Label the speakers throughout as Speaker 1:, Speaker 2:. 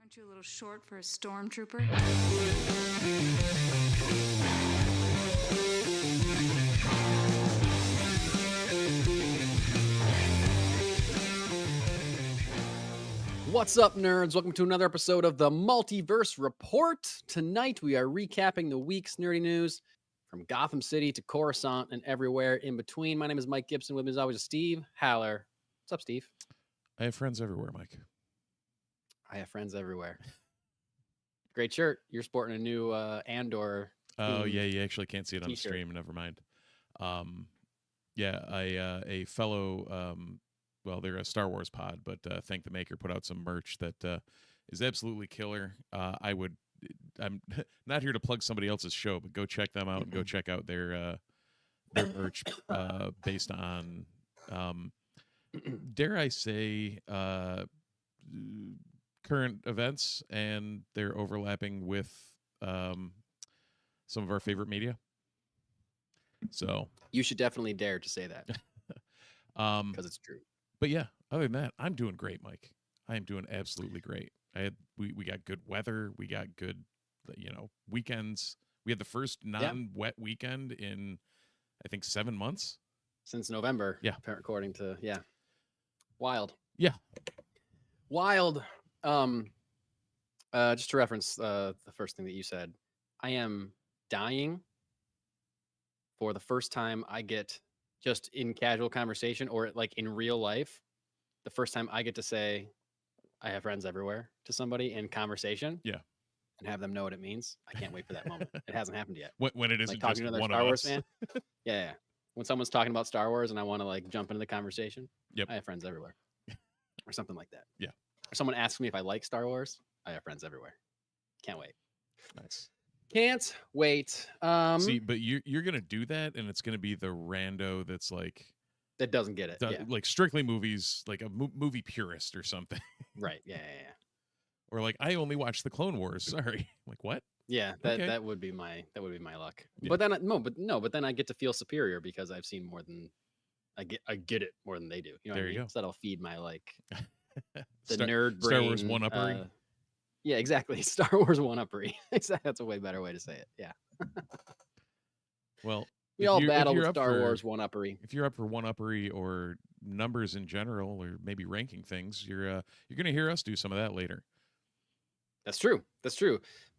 Speaker 1: Aren't you a little short for a stormtrooper?
Speaker 2: What's up, nerds? Welcome to another episode of the Multiverse Report. Tonight, we are recapping the week's nerdy news from Gotham City to Coruscant and everywhere in between. My name is Mike Gibson. With me, as always, is Steve Haller. What's up, Steve?
Speaker 3: I have friends everywhere, Mike.
Speaker 2: I have friends everywhere. Great shirt. You're sporting a new Andor.
Speaker 3: Oh, yeah, you actually can't see it on the
Speaker 2: T-shirt.
Speaker 3: stream. Never mind. A fellow, well, they're a Star Wars pod, but Thank the Maker put out some merch that is absolutely killer. I'm not here to plug somebody else's show, but go check them out and go check out their merch based on, dare I say, current events, and they're overlapping with some of our favorite media. So
Speaker 2: You should definitely dare to say that because it's true.
Speaker 3: but yeah, other than that, I'm doing great, Mike. I am doing absolutely great. We got good weather. We got good, weekends. We had the first non-wet weekend in, I think, 7 months.
Speaker 2: Since November.
Speaker 3: Yeah.
Speaker 2: According to, Wild.
Speaker 3: Yeah.
Speaker 2: Wild. Just to reference the first thing that you said, I am dying for the first time I get, just in casual conversation or like in real life, the first time I get to say I have friends everywhere to somebody in conversation.
Speaker 3: Yeah.
Speaker 2: And have them know what it means. I can't wait for that moment. It hasn't happened yet.
Speaker 3: When it isn't
Speaker 2: Like talking
Speaker 3: just
Speaker 2: to another
Speaker 3: one
Speaker 2: Star
Speaker 3: of
Speaker 2: Wars
Speaker 3: us.
Speaker 2: fan. Yeah. When someone's talking about Star Wars and I want to like jump into the conversation.
Speaker 3: Yep.
Speaker 2: I have friends everywhere. Or something like that.
Speaker 3: Yeah.
Speaker 2: Or someone asks me if I like Star Wars. I have friends everywhere. Can't wait.
Speaker 3: Nice.
Speaker 2: Can't wait.
Speaker 3: See, but you're gonna do that, and it's gonna be the rando that's like
Speaker 2: that doesn't get it.
Speaker 3: like strictly movies, like a movie purist or something.
Speaker 2: Right. Yeah.
Speaker 3: Or like, I only watched the Clone Wars. Sorry. Like, what?
Speaker 2: Yeah.
Speaker 3: Okay.
Speaker 2: That would be my luck.
Speaker 3: Yeah.
Speaker 2: But then but then I get to feel superior because I've seen more than I get it more than they do. You know what I mean?
Speaker 3: There you go.
Speaker 2: So that'll feed my like the
Speaker 3: Star-
Speaker 2: nerd brain.
Speaker 3: Star Wars one-uppery.
Speaker 2: Yeah, exactly. Star Wars one-uppery. That's a way better way to say it. Yeah.
Speaker 3: Well,
Speaker 2: We
Speaker 3: if
Speaker 2: all
Speaker 3: you- if
Speaker 2: battle
Speaker 3: you're
Speaker 2: with
Speaker 3: up
Speaker 2: Star
Speaker 3: for-
Speaker 2: Wars one-uppery.
Speaker 3: If you're up for one-uppery or numbers in general, or maybe ranking things, you're gonna hear us do some of that later.
Speaker 2: That's true.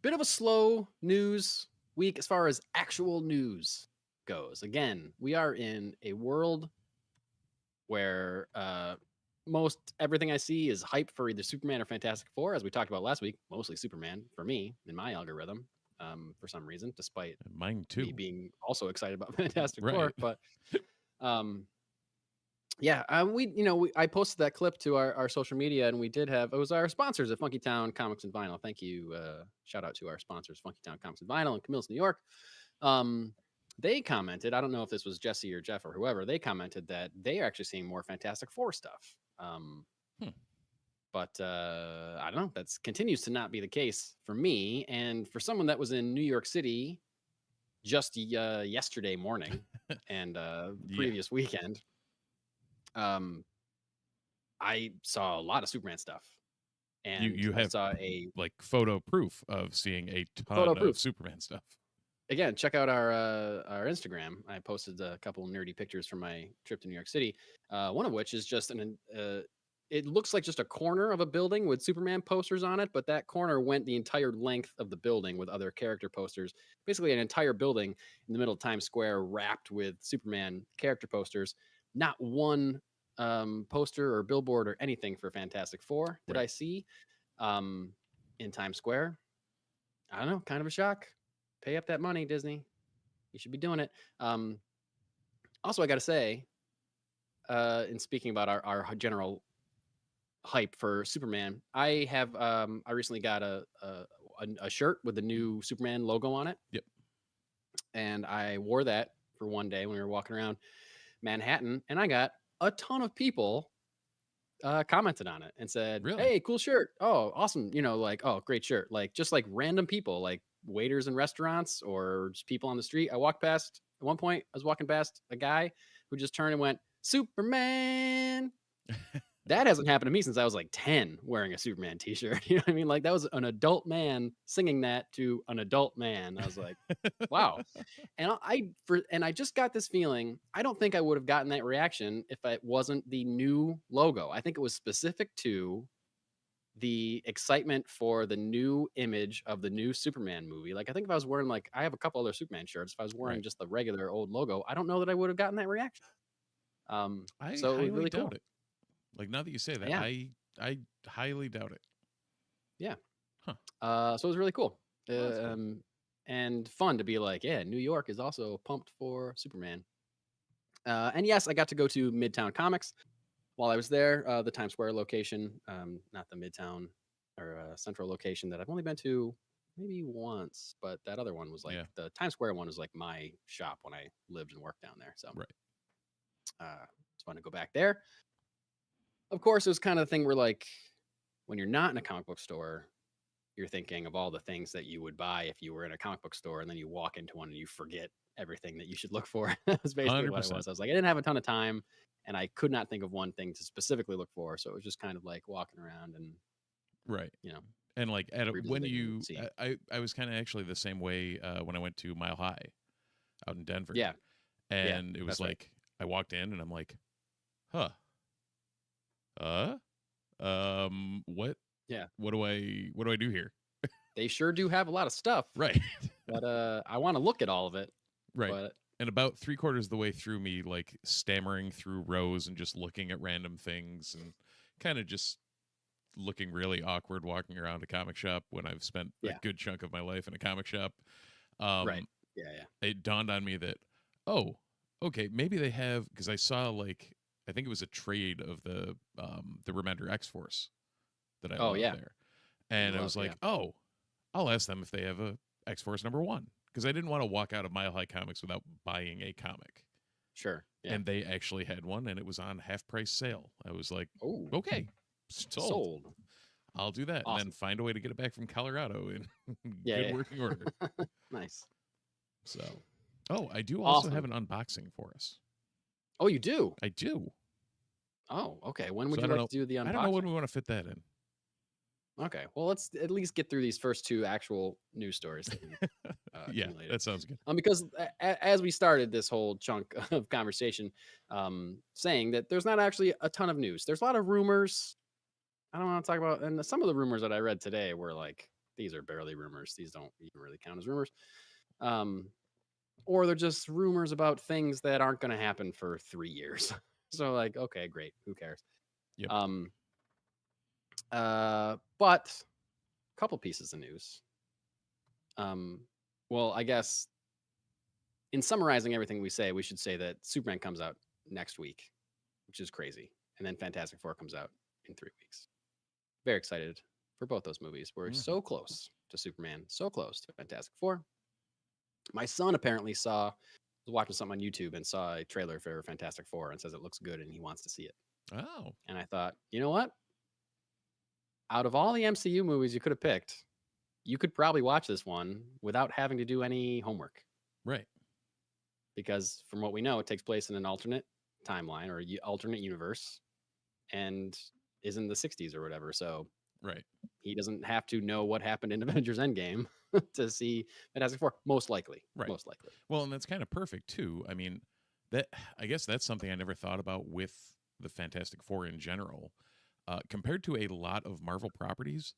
Speaker 2: Bit of a slow news week as far as actual news goes. Again, we are in a world where most everything I see is hype for either Superman or Fantastic Four, as we talked about last week. Mostly Superman for me in my algorithm, for some reason, despite
Speaker 3: Mine too.
Speaker 2: me being also excited about Fantastic
Speaker 3: Right.
Speaker 2: Four. But I posted that clip to our social media, and we did have, it was our sponsors at Funky Town Comics and Vinyl. Thank you. Shout out to our sponsors, Funky Town Comics and Vinyl in Camillus, New York. They commented, I don't know if this was Jesse or Jeff or whoever, they commented that they are actually seeing more Fantastic Four stuff. But I don't know, that continues to not be the case for me. And for someone that was in New York City just yesterday morning and previous weekend, I saw a lot of Superman stuff. And
Speaker 3: you
Speaker 2: I
Speaker 3: have
Speaker 2: saw a
Speaker 3: like photo proof of seeing a ton
Speaker 2: Photo
Speaker 3: of
Speaker 2: proof.
Speaker 3: Superman stuff.
Speaker 2: again, check out our Instagram. I posted a couple nerdy pictures from my trip to New York City. One of which is just it looks like just a corner of a building with Superman posters on it, but that corner went the entire length of the building with other character posters. Basically, an entire building in the middle of Times Square wrapped with Superman character posters. Not one poster or billboard or anything for Fantastic Four did I see in Times Square. I don't know, kind of a shock. Pay up that money, Disney. You should be doing it. Also, I got to say, in speaking about our general hype for Superman, I recently got a shirt with the new Superman logo on it.
Speaker 3: Yep. And
Speaker 2: I wore that for one day when we were walking around Manhattan, and I got a ton of people commented on it and said,
Speaker 3: Really?
Speaker 2: "Hey, cool shirt! Oh, awesome! Like, oh, great shirt!" Like, just like random people, like waiters in restaurants or just people on the street. I walked past at one point. I was walking past a guy who just turned and went, "Superman!" that hasn't happened to me since I was like 10 wearing a Superman t-shirt. You know what I mean? Like that was an adult man singing that to an adult man. I was like, wow. And I just got this feeling. I don't think I would have gotten that reaction if it wasn't the new logo. I think it was specific to the excitement for the new image of the new Superman movie. Like I think if I was wearing like I have a couple other Superman shirts, if I was wearing
Speaker 3: Right.
Speaker 2: just the regular old logo, I don't know that I would have gotten that reaction.
Speaker 3: I
Speaker 2: So it was
Speaker 3: highly
Speaker 2: really
Speaker 3: doubt
Speaker 2: cool.
Speaker 3: it. Like now that you say that,
Speaker 2: Yeah.
Speaker 3: I highly doubt it.
Speaker 2: Yeah.
Speaker 3: Huh.
Speaker 2: So it was really cool.
Speaker 3: Well, that's cool.
Speaker 2: And fun to be like, yeah, New York is also pumped for Superman. And yes, I got to go to Midtown Comics while I was there, the Times Square location, not the Midtown or Central location that I've only been to maybe once, but that other one was like
Speaker 3: Yeah.
Speaker 2: the Times Square one was like my shop when I lived and worked down there. So
Speaker 3: Right.
Speaker 2: it's fun to go back there. Of course, it was kind of the thing where like when you're not in a comic book store, you're thinking of all the things that you would buy if you were in a comic book store, and then you walk into one and you forget everything that you should look for. That's basically what it
Speaker 3: 100%.
Speaker 2: was. I was like, I didn't have a ton of time, and I could not think of one thing to specifically look for, so it was just kind of like walking around and
Speaker 3: Right.
Speaker 2: you know
Speaker 3: And like when
Speaker 2: revisiting and
Speaker 3: you,
Speaker 2: seeing.
Speaker 3: I was kind of actually the same way when I went to Mile High out in Denver,
Speaker 2: Yeah,
Speaker 3: and it was
Speaker 2: that's right.
Speaker 3: like I walked in and I'm like, huh, what
Speaker 2: Yeah,
Speaker 3: what do I do here?
Speaker 2: they sure do have a lot of stuff,
Speaker 3: Right.
Speaker 2: but I want to look at all of it.
Speaker 3: Right.
Speaker 2: But
Speaker 3: And about 3/4 of the way through, me like stammering through rows and just looking at random things and kind of just looking really awkward walking around a comic shop when I've spent a
Speaker 2: yeah,
Speaker 3: good chunk of my life in a comic shop.
Speaker 2: right,
Speaker 3: Um,
Speaker 2: yeah,
Speaker 3: it dawned on me that, oh, okay, maybe they have, because I saw like I think it was a trade of the Remender X Force that I
Speaker 2: oh
Speaker 3: love
Speaker 2: yeah,
Speaker 3: there, and I was like, oh, I'll ask them if they have a X Force #1, because I didn't want to walk out of Mile High Comics without buying a comic.
Speaker 2: sure, yeah.
Speaker 3: And they actually had one, and it was on half price sale. I was like,
Speaker 2: Oh,
Speaker 3: okay, sold.
Speaker 2: sold.
Speaker 3: I'll do that, and then
Speaker 2: Awesome.
Speaker 3: find a way to get it back from Colorado in
Speaker 2: Yeah,
Speaker 3: good
Speaker 2: yeah.
Speaker 3: working order.
Speaker 2: Nice.
Speaker 3: So, oh, I do also have
Speaker 2: Awesome.
Speaker 3: an unboxing for us.
Speaker 2: Oh, you do?
Speaker 3: I do.
Speaker 2: Oh, okay. When would
Speaker 3: So
Speaker 2: you
Speaker 3: I don't
Speaker 2: like
Speaker 3: know.
Speaker 2: to do the
Speaker 3: I don't know when
Speaker 2: unboxing?
Speaker 3: we want to fit that in.
Speaker 2: Okay. Well, let's at least get through these first two actual news stories that you
Speaker 3: Yeah,
Speaker 2: accumulated.
Speaker 3: that sounds good.
Speaker 2: Because as we started this whole chunk of conversation, saying that there's not actually a ton of news. There's a lot of rumors. I don't want to talk about, and some of the rumors that I read today were like, these are barely rumors. These don't even really count as rumors. Or they're just rumors about things that aren't going to happen for 3 years. So like, okay, great. Who cares?
Speaker 3: Yep.
Speaker 2: But a couple pieces of news. Well, I guess in summarizing everything we say, we should say that Superman comes out next week, which is crazy. And then Fantastic Four comes out in 3 weeks. Very excited for both those movies. We're so close to Superman, so close to Fantastic Four. My son apparently was watching something on YouTube and saw a trailer for Fantastic Four and says it looks good and he wants to see it.
Speaker 3: Oh,
Speaker 2: And I thought, you know what? Out of all the MCU movies you could have picked, you could probably watch this one without having to do any homework.
Speaker 3: right.
Speaker 2: Because from what we know, it takes place in an alternate timeline or alternate universe and is in the 60s or whatever. So
Speaker 3: Right.
Speaker 2: he doesn't have to know what happened in Avengers Endgame to see Fantastic Four, most likely.
Speaker 3: Right.
Speaker 2: Most likely.
Speaker 3: Well, and that's kind of perfect too. I mean, I guess that's something I never thought about with the Fantastic Four in general. Compared to a lot of Marvel properties,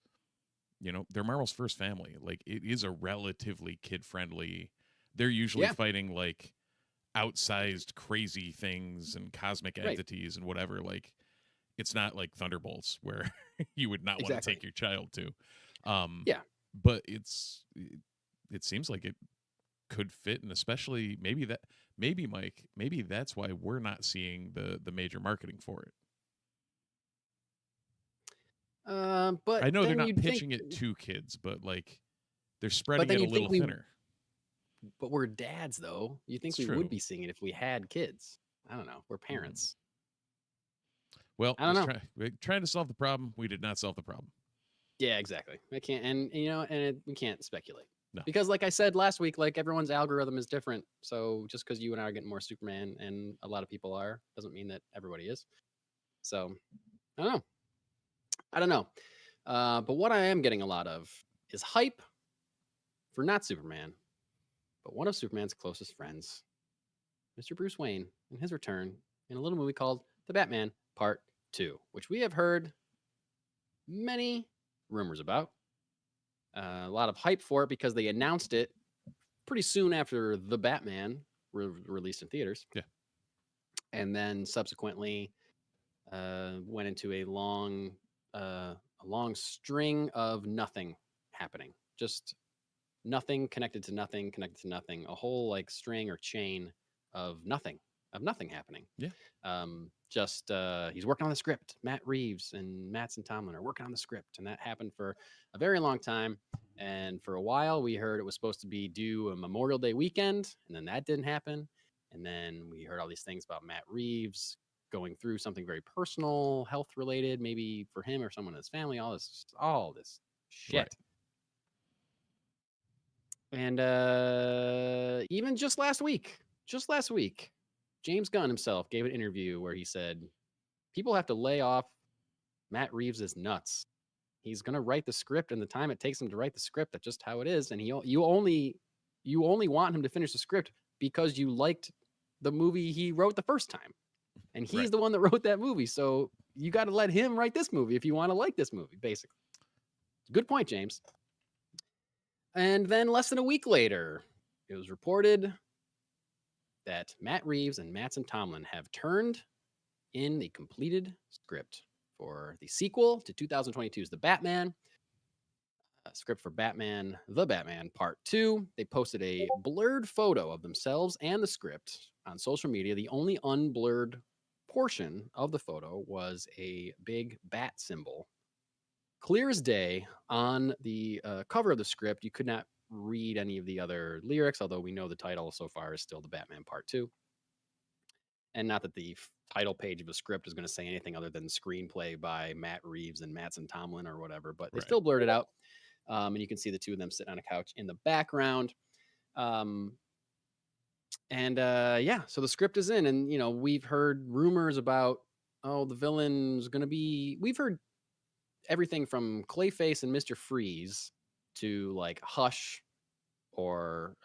Speaker 3: they're Marvel's first family. Like, it is a relatively kid-friendly. They're usually fighting like outsized crazy things and cosmic entities and whatever. Like, it's not like Thunderbolts where you would not want to take your child to. But it seems like it could fit, and especially maybe Mike, maybe that's why we're not seeing the major marketing for it.
Speaker 2: But
Speaker 3: I know they're
Speaker 2: then
Speaker 3: not
Speaker 2: you'd
Speaker 3: pitching
Speaker 2: think,
Speaker 3: it to kids, but like they're spreading
Speaker 2: then
Speaker 3: it a
Speaker 2: you'd think
Speaker 3: little thinner.
Speaker 2: but we're dads though. You think
Speaker 3: It's
Speaker 2: we
Speaker 3: true.
Speaker 2: would be seeing it if we had kids? I don't know. We're parents.
Speaker 3: Well,
Speaker 2: I don't know.
Speaker 3: we're trying to solve the problem. We did not solve the problem.
Speaker 2: Yeah, exactly. I can't, and we can't speculate.
Speaker 3: No.
Speaker 2: Because like I said last week, like everyone's algorithm is different. So just because you and I are getting more Superman and a lot of people are, doesn't mean that everybody is. So I don't know. I don't know. But what I am getting a lot of is hype for not Superman, but one of Superman's closest friends, Mr. Bruce Wayne, and his return in a little movie called The Batman Part 2, which we have heard many rumors about. A lot of hype for it because they announced it pretty soon after The Batman released in theaters.
Speaker 3: Yeah.
Speaker 2: And then subsequently went into a long string of nothing happening. Just nothing connected to nothing, connected to nothing. A whole like string or chain of nothing happening.
Speaker 3: Yeah.
Speaker 2: He's working on the script. Matt Reeves and Mattson Tomlin are working on the script, and that happened for a very long time. And for a while, we heard it was supposed to be due a Memorial Day weekend, and then that didn't happen. And then we heard all these things about Matt Reeves going through something very personal, health related, maybe for him or someone in his family. All this shit.
Speaker 3: Right.
Speaker 2: And even just last week, James Gunn himself gave an interview where he said, people have to lay off Matt Reeves' nuts. He's going to write the script, and the time it takes him to write the script, that's just how it is. And you only want him to finish the script because you liked the movie he wrote the first time. And he's the one that wrote that movie. So you got to let him write this movie if you want to like this movie, basically. Good point, James. And then less than a week later, it was reported that Matt Reeves and Mattson Tomlin have turned in the completed script for the sequel to 2022's The Batman, script for Batman, The Batman Part 2. They posted a blurred photo of themselves and the script on social media. The only unblurred portion of the photo was a big bat symbol. Clear as day on the cover of the script. You could not read any of the other lyrics, although we know the title so far is still The Batman Part 2. And not that the title page of a script is going to say anything other than screenplay by Matt Reeves and Mattson Tomlin or whatever, but they still blurred it out. And you can see the two of them sitting on a couch in the background. So the script is in, and, we've heard rumors about, the villain's going to be, we've heard everything from Clayface and Mr. Freeze to like Hush, or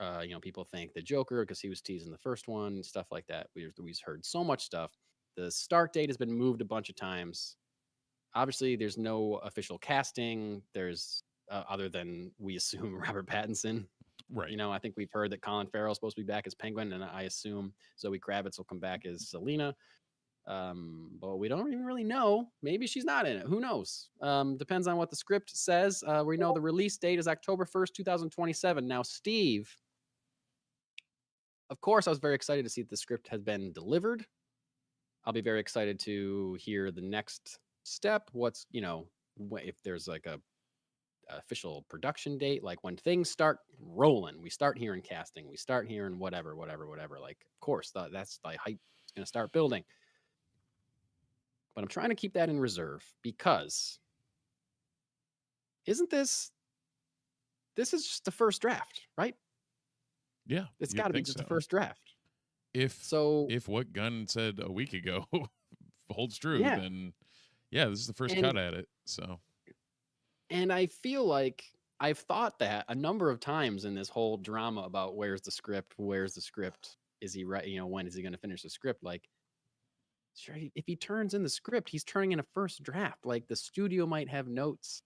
Speaker 2: people think the Joker because he was teasing the first one, stuff like that. We've heard so much stuff. The start date has been moved a bunch of times. Obviously, there's no official casting. There's other than we assume Robert Pattinson.
Speaker 3: Right.
Speaker 2: I think we've heard that Colin Farrell is supposed to be back as Penguin, and I assume Zoe Kravitz will come back as Selena. But we don't even really know. Maybe she's not in it. Who knows? Depends on what the script says. We know the release date is October 1st, 2027. Now, Steve, of course, I was very excited to see that the script has been delivered. I'll be very excited to hear the next step. What's, if there's like a official production date, like when things start rolling, we start hearing casting, we start hearing whatever. Like, of course, that's the hype is going to start building. But I'm trying to keep that in reserve because isn't this is just the first draft, right?
Speaker 3: Yeah.
Speaker 2: It's got to be just the first draft.
Speaker 3: If what Gunn said a week ago holds true, then this is the first cut at it. So,
Speaker 2: and I feel like I've thought that a number of times in this whole drama about where's the script, is he right? When is he going to finish the script? Like, sure, if he turns in the script, he's turning in a first draft. Like the studio might have notes,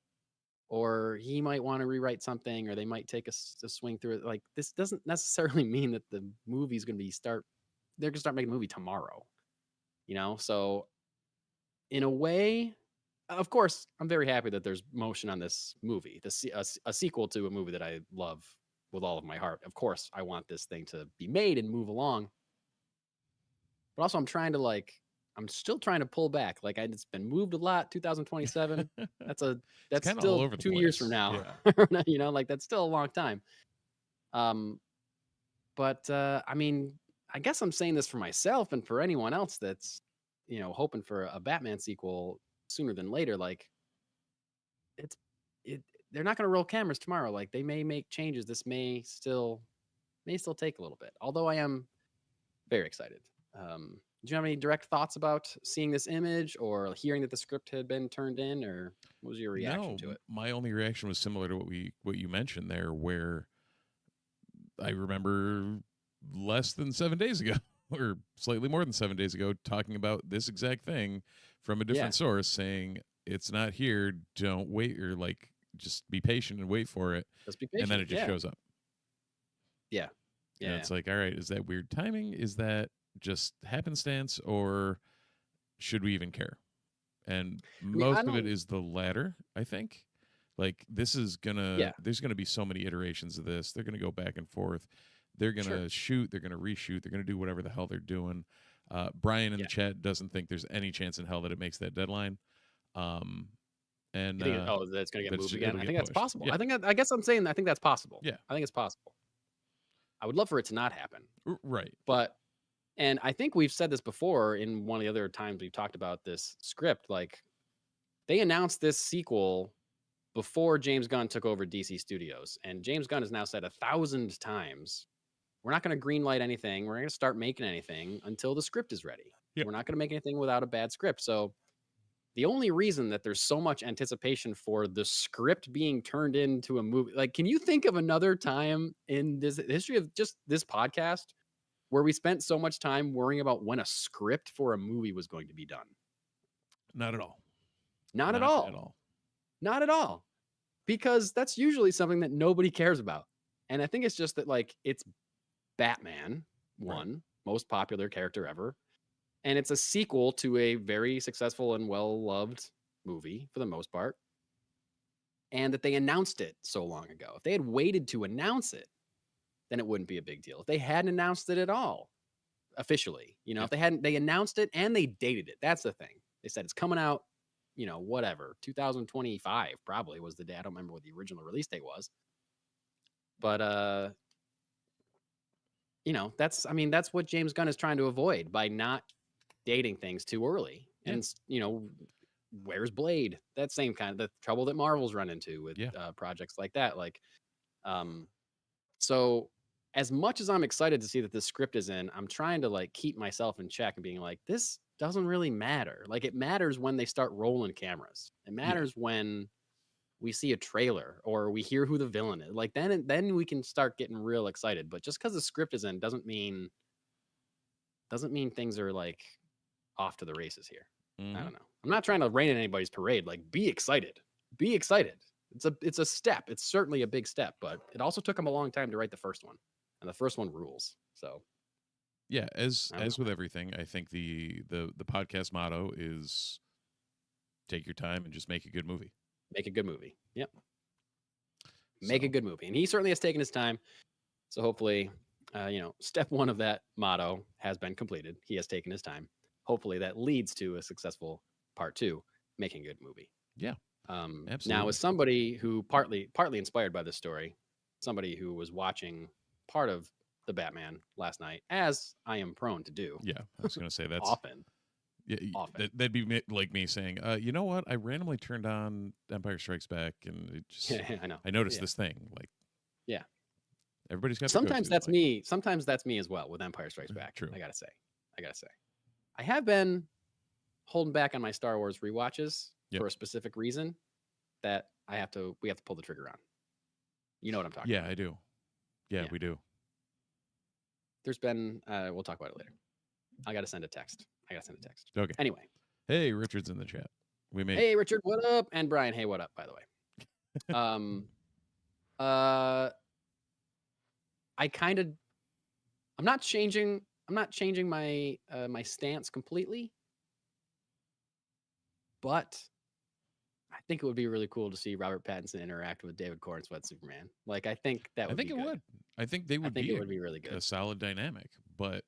Speaker 2: or he might want to rewrite something, or they might take a swing through it. Like this doesn't necessarily mean that the movie's going to be they're going to start making the movie tomorrow, So in a way, of course, I'm very happy that there's motion on this movie, a sequel to a movie that I love with all of my heart. Of course, I want this thing to be made and move along. But also, I'm still trying to pull back. Like it's been moved a lot. 2027. That's still 2 years from now.
Speaker 3: Yeah.
Speaker 2: Like that's still a long time. But I mean, I guess I'm saying this for myself and for anyone else that's hoping for a Batman sequel sooner than later. Like they're not going to roll cameras tomorrow. Like they may make changes. This may still take a little bit. Although I am very excited. Did you have any direct thoughts about seeing this image or hearing that the script had been turned in, or what was your reaction
Speaker 3: No,
Speaker 2: to it?
Speaker 3: my only reaction was similar to what you mentioned there, where I remember less than 7 days ago, or slightly more than 7 days ago, talking about this exact thing from a
Speaker 2: Yeah,
Speaker 3: different source, saying it's not here. Don't wait, or like just be patient and wait for it,
Speaker 2: let's be
Speaker 3: and then
Speaker 2: patient.
Speaker 3: it just
Speaker 2: Yeah,
Speaker 3: shows up.
Speaker 2: yeah,
Speaker 3: And
Speaker 2: yeah.
Speaker 3: it's like, all right, is that weird timing? Is that just happenstance, or should we even care? And
Speaker 2: I mean, I
Speaker 3: most of it
Speaker 2: don't.
Speaker 3: is the latter, I think. Like this is
Speaker 2: Yeah,
Speaker 3: there's gonna be so many iterations of this. They're gonna go back and forth. They're
Speaker 2: sure.
Speaker 3: gonna shoot. They're gonna reshoot. They're gonna do whatever the hell they're doing. Brian in the
Speaker 2: Yeah.
Speaker 3: chat doesn't think there's any chance in hell that it makes that deadline. Um, and
Speaker 2: You think? Oh, that's gonna get moved again?
Speaker 3: it'll
Speaker 2: I
Speaker 3: get
Speaker 2: think that's
Speaker 3: pushed.
Speaker 2: possible.
Speaker 3: Yeah,
Speaker 2: I guess I'm saying I think that's possible.
Speaker 3: yeah,
Speaker 2: I think it's possible. I would love for it to not happen,
Speaker 3: right.
Speaker 2: but and I think we've said this before in one of the other times we've talked about this script. Like they announced this sequel before James Gunn took over DC Studios, and James Gunn has now said 1,000 times, "We're not going to greenlight anything. We're not going to start making anything until the script is ready.
Speaker 3: Yeah,
Speaker 2: We're not going to make anything without a bad script." So the only reason that there's so much anticipation for the script being turned into a movie, like, can you think of another time in this history of just this podcast where we spent so much time worrying about when a script for a movie was going to be done?
Speaker 3: not at all.
Speaker 2: Not at
Speaker 3: Not at
Speaker 2: all.
Speaker 3: all.
Speaker 2: Not at all. Because that's usually something that nobody cares about. And I think it's just that, like, it's Batman,
Speaker 3: Right.
Speaker 2: one, most popular character ever. And it's a sequel to a very successful and well-loved movie for the most part. And that they announced it so long ago. If they had waited to announce it, then it wouldn't be a big deal. If they hadn't announced it at all, officially,
Speaker 3: Yeah.
Speaker 2: if they announced it and they dated it. That's the thing. They said it's coming out, whatever, 2025 probably was the day. I don't remember what the original release date was. But that's what James Gunn is trying to avoid by not dating things too early.
Speaker 3: Yeah.
Speaker 2: And where's Blade? That same kind of the trouble that Marvel's run into with projects like that. Like, so as much as I'm excited to see that this script is in, I'm trying to like keep myself in check and being like, this doesn't really matter. Like it matters when they start rolling cameras. It matters when we see a trailer or we hear who the villain is. Like then we can start getting real excited. But just because the script is in doesn't mean things are like off to the races here.
Speaker 3: Mhm.
Speaker 2: I don't know. I'm not trying to rain in anybody's parade. Like, be excited. Be excited. It's a step. It's certainly a big step, but it also took him a long time to write the first one, and the first one rules. So
Speaker 3: Yeah, as
Speaker 2: I don't know.
Speaker 3: with everything, I think the podcast motto is take your time and just make a good movie.
Speaker 2: Make a good movie. Yep. Make a
Speaker 3: So,
Speaker 2: good movie, and he certainly has taken his time. So hopefully, step one of that motto has been completed. He has taken his time. Hopefully, that leads to a successful part two, making a good movie.
Speaker 3: yeah,
Speaker 2: Now,
Speaker 3: absolutely.
Speaker 2: as somebody who partly inspired by this story, somebody who was watching part of the Batman last night, as I am prone to do
Speaker 3: Yeah, I was going to say that's
Speaker 2: often.
Speaker 3: often. That'd be like me saying, you know what? I randomly turned on Empire Strikes Back, and it just
Speaker 2: Yeah, I know.
Speaker 3: I noticed
Speaker 2: Yeah.
Speaker 3: this thing. Like,
Speaker 2: Yeah.
Speaker 3: everybody's got.
Speaker 2: Sometimes that's
Speaker 3: like,
Speaker 2: me. Sometimes that's me as well with Empire Strikes Back.
Speaker 3: True.
Speaker 2: I gotta say. I have been holding back on my Star Wars rewatches for a specific reason that we have to pull the trigger on. You know what I'm talking about.
Speaker 3: Yeah, I do. Yeah, we do.
Speaker 2: There's been we'll talk about it later. I gotta send a text.
Speaker 3: Okay.
Speaker 2: Anyway.
Speaker 3: Hey, Richard's in the chat. We made.
Speaker 2: Hey Richard, what up? And Brian, hey, what up, by the way. I'm not changing my my stance completely, but I think it would be really cool to see Robert Pattinson interact with David Cornsweet Superman. Like I think that would
Speaker 3: I think
Speaker 2: be
Speaker 3: it
Speaker 2: good.
Speaker 3: would. I think they would
Speaker 2: I think
Speaker 3: be
Speaker 2: it would be really good.
Speaker 3: a solid dynamic, but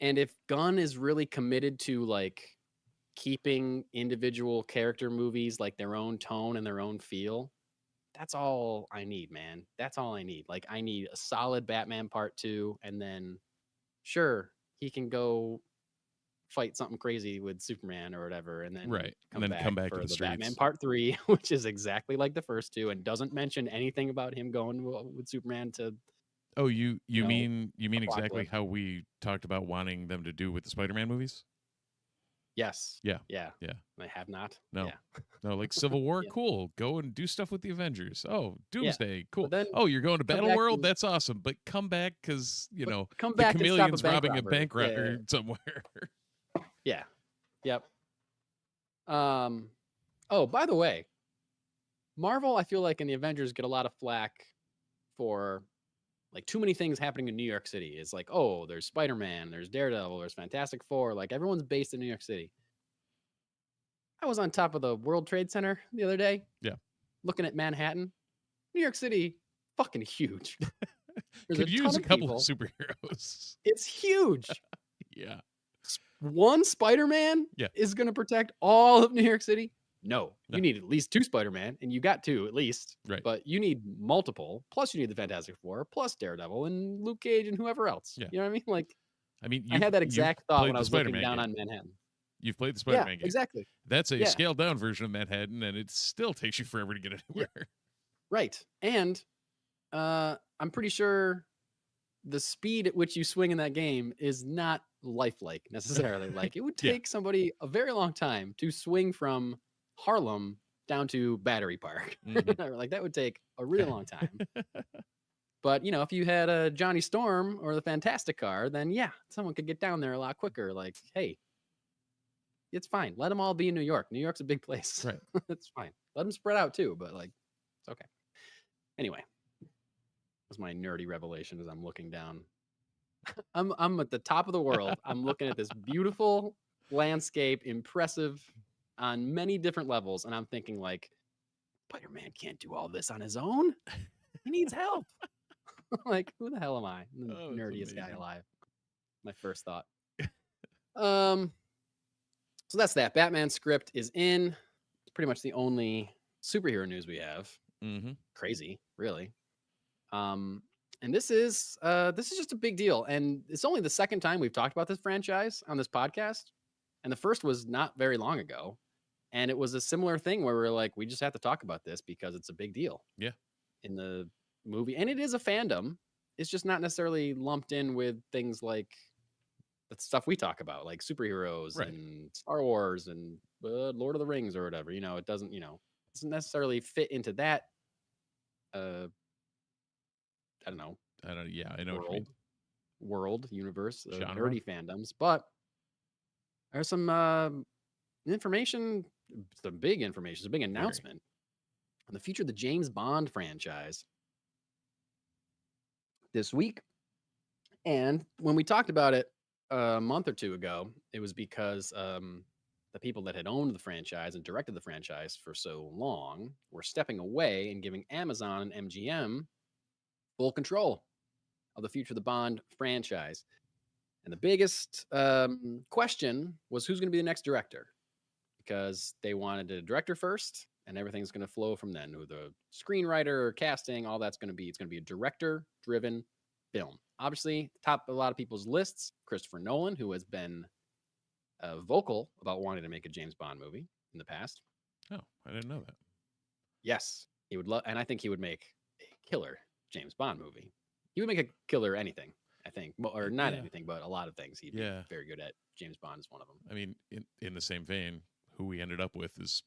Speaker 2: And if Gunn is really committed to like keeping individual character movies like their own tone and their own feel, that's all I need, man. That's all I need. Like I need a solid Batman part 2, and then sure, he can go fight something crazy with Superman or whatever, and then
Speaker 3: come back to
Speaker 2: for
Speaker 3: the
Speaker 2: the Batman
Speaker 3: streets.
Speaker 2: part 3, which is exactly like the first two and doesn't mention anything about him going with Superman to
Speaker 3: Oh, you
Speaker 2: know,
Speaker 3: mean exactly
Speaker 2: Apocalypse.
Speaker 3: how we talked about wanting them to do with the Spider-Man movies?
Speaker 2: Yes.
Speaker 3: Yeah.
Speaker 2: Yeah.
Speaker 3: Yeah.
Speaker 2: I have not.
Speaker 3: No.
Speaker 2: Yeah.
Speaker 3: No, like Civil War,
Speaker 2: Yeah.
Speaker 3: cool. Go and do stuff with the Avengers. Oh,
Speaker 2: Yeah.
Speaker 3: Doomsday,
Speaker 2: But
Speaker 3: cool.
Speaker 2: then
Speaker 3: Oh, you're going to
Speaker 2: come
Speaker 3: Battle
Speaker 2: back
Speaker 3: World?
Speaker 2: and
Speaker 3: That's awesome. But come back because,
Speaker 2: but come
Speaker 3: the
Speaker 2: back and stop a
Speaker 3: chameleon's
Speaker 2: bank
Speaker 3: robbing a
Speaker 2: robbery.
Speaker 3: bank
Speaker 2: Yeah.
Speaker 3: somewhere.
Speaker 2: Yeah. Yep. Oh, by the way, Marvel, I feel like in the Avengers get a lot of flack for like too many things happening in New York City. It's like, oh, there's Spider-Man, there's Daredevil, there's Fantastic Four. Like everyone's based in New York City. I was on top of the World Trade Center the other day,
Speaker 3: Yeah.
Speaker 2: looking at Manhattan. New York City, fucking huge. There's
Speaker 3: Could
Speaker 2: a
Speaker 3: use
Speaker 2: ton
Speaker 3: a
Speaker 2: of
Speaker 3: couple of
Speaker 2: people.
Speaker 3: superheroes.
Speaker 2: It's huge.
Speaker 3: Yeah.
Speaker 2: One Spider-Man
Speaker 3: Yeah.
Speaker 2: is going to protect all of New York City? No.
Speaker 3: No.
Speaker 2: You need at least 2 Spider-Man, and you got 2 at least.
Speaker 3: Right.
Speaker 2: But you need multiple. Plus, you need the Fantastic Four, plus Daredevil and Luke Cage and whoever else.
Speaker 3: Yeah.
Speaker 2: You know what I mean? Like,
Speaker 3: I mean,
Speaker 2: I had that
Speaker 3: you've
Speaker 2: exact thought
Speaker 3: played
Speaker 2: when I
Speaker 3: the
Speaker 2: was looking
Speaker 3: Spider-Man
Speaker 2: down
Speaker 3: game.
Speaker 2: on Manhattan.
Speaker 3: You've played the
Speaker 2: Yeah,
Speaker 3: Spider-Man game.
Speaker 2: exactly.
Speaker 3: That's a
Speaker 2: Yeah.
Speaker 3: scaled down version of Manhattan, and it still takes you forever to get anywhere.
Speaker 2: Right. And I'm pretty sure the speed at which you swing in that game is not lifelike necessarily. Like it would
Speaker 3: Yeah.
Speaker 2: take somebody a very long time to swing from Harlem down to Battery Park.
Speaker 3: Mhm.
Speaker 2: Like that would take a really long time. But if you had a Johnny Storm or the Fantastic Car, then yeah, someone could get down there a lot quicker. Like, hey, it's fine. Let them all be in New York. New York's a big place.
Speaker 3: Right.
Speaker 2: It's fine. Let them spread out too, but like, it's okay. Anyway, that's my nerdy revelation as I'm looking down. I'm at the top of the world. I'm looking at this beautiful landscape, impressive on many different levels, and I'm thinking like, Spider-Man can't do all this on his own. He needs help. Like, who the hell am I? I'm the
Speaker 3: Oh, that's
Speaker 2: nerdiest guy
Speaker 3: amazing.
Speaker 2: alive. My first thought. So that's that. Batman script is in. It's pretty much the only superhero news we have.
Speaker 3: Mm-hmm.
Speaker 2: Crazy, really. And this is just a big deal. And it's only the second time we've talked about this franchise on this podcast. And the first was not very long ago. And it was a similar thing where we're like, we just have to talk about this because it's a big deal.
Speaker 3: Yeah.
Speaker 2: In the movie. And it is a fandom. It's just not necessarily lumped in with things like the stuff we talk about, like superheroes
Speaker 3: Right.
Speaker 2: and Star Wars and Lord of the Rings or whatever. It doesn't necessarily fit into that I don't know.
Speaker 3: Yeah, I know what you mean.
Speaker 2: World universe of
Speaker 3: Genre?
Speaker 2: nerdy fandoms, but there's some information, some big information, some big announcement on the future of the James Bond franchise this week. And when we talked about it a month or two ago, it was because the people that had owned the franchise and directed the franchise for so long were stepping away and giving Amazon and MGM full control of the future of the Bond franchise. And the biggest question was who's going to be the next director, because they wanted a director first and everything's going to flow from then. Who the screenwriter, casting, all that's going to be. It's going to be a director-driven film. Obviously, top of a lot of people's lists, Christopher Nolan, who has been vocal about wanting to make a James Bond movie in the past.
Speaker 3: Oh, I didn't know that.
Speaker 2: Yes, he would love, and I think he would make a killer James Bond movie. He would make a killer anything, I think, or not anything, but a lot of things. He'd be very good at. James Bond is one of them.
Speaker 3: I mean, in the same vein, who we ended up with is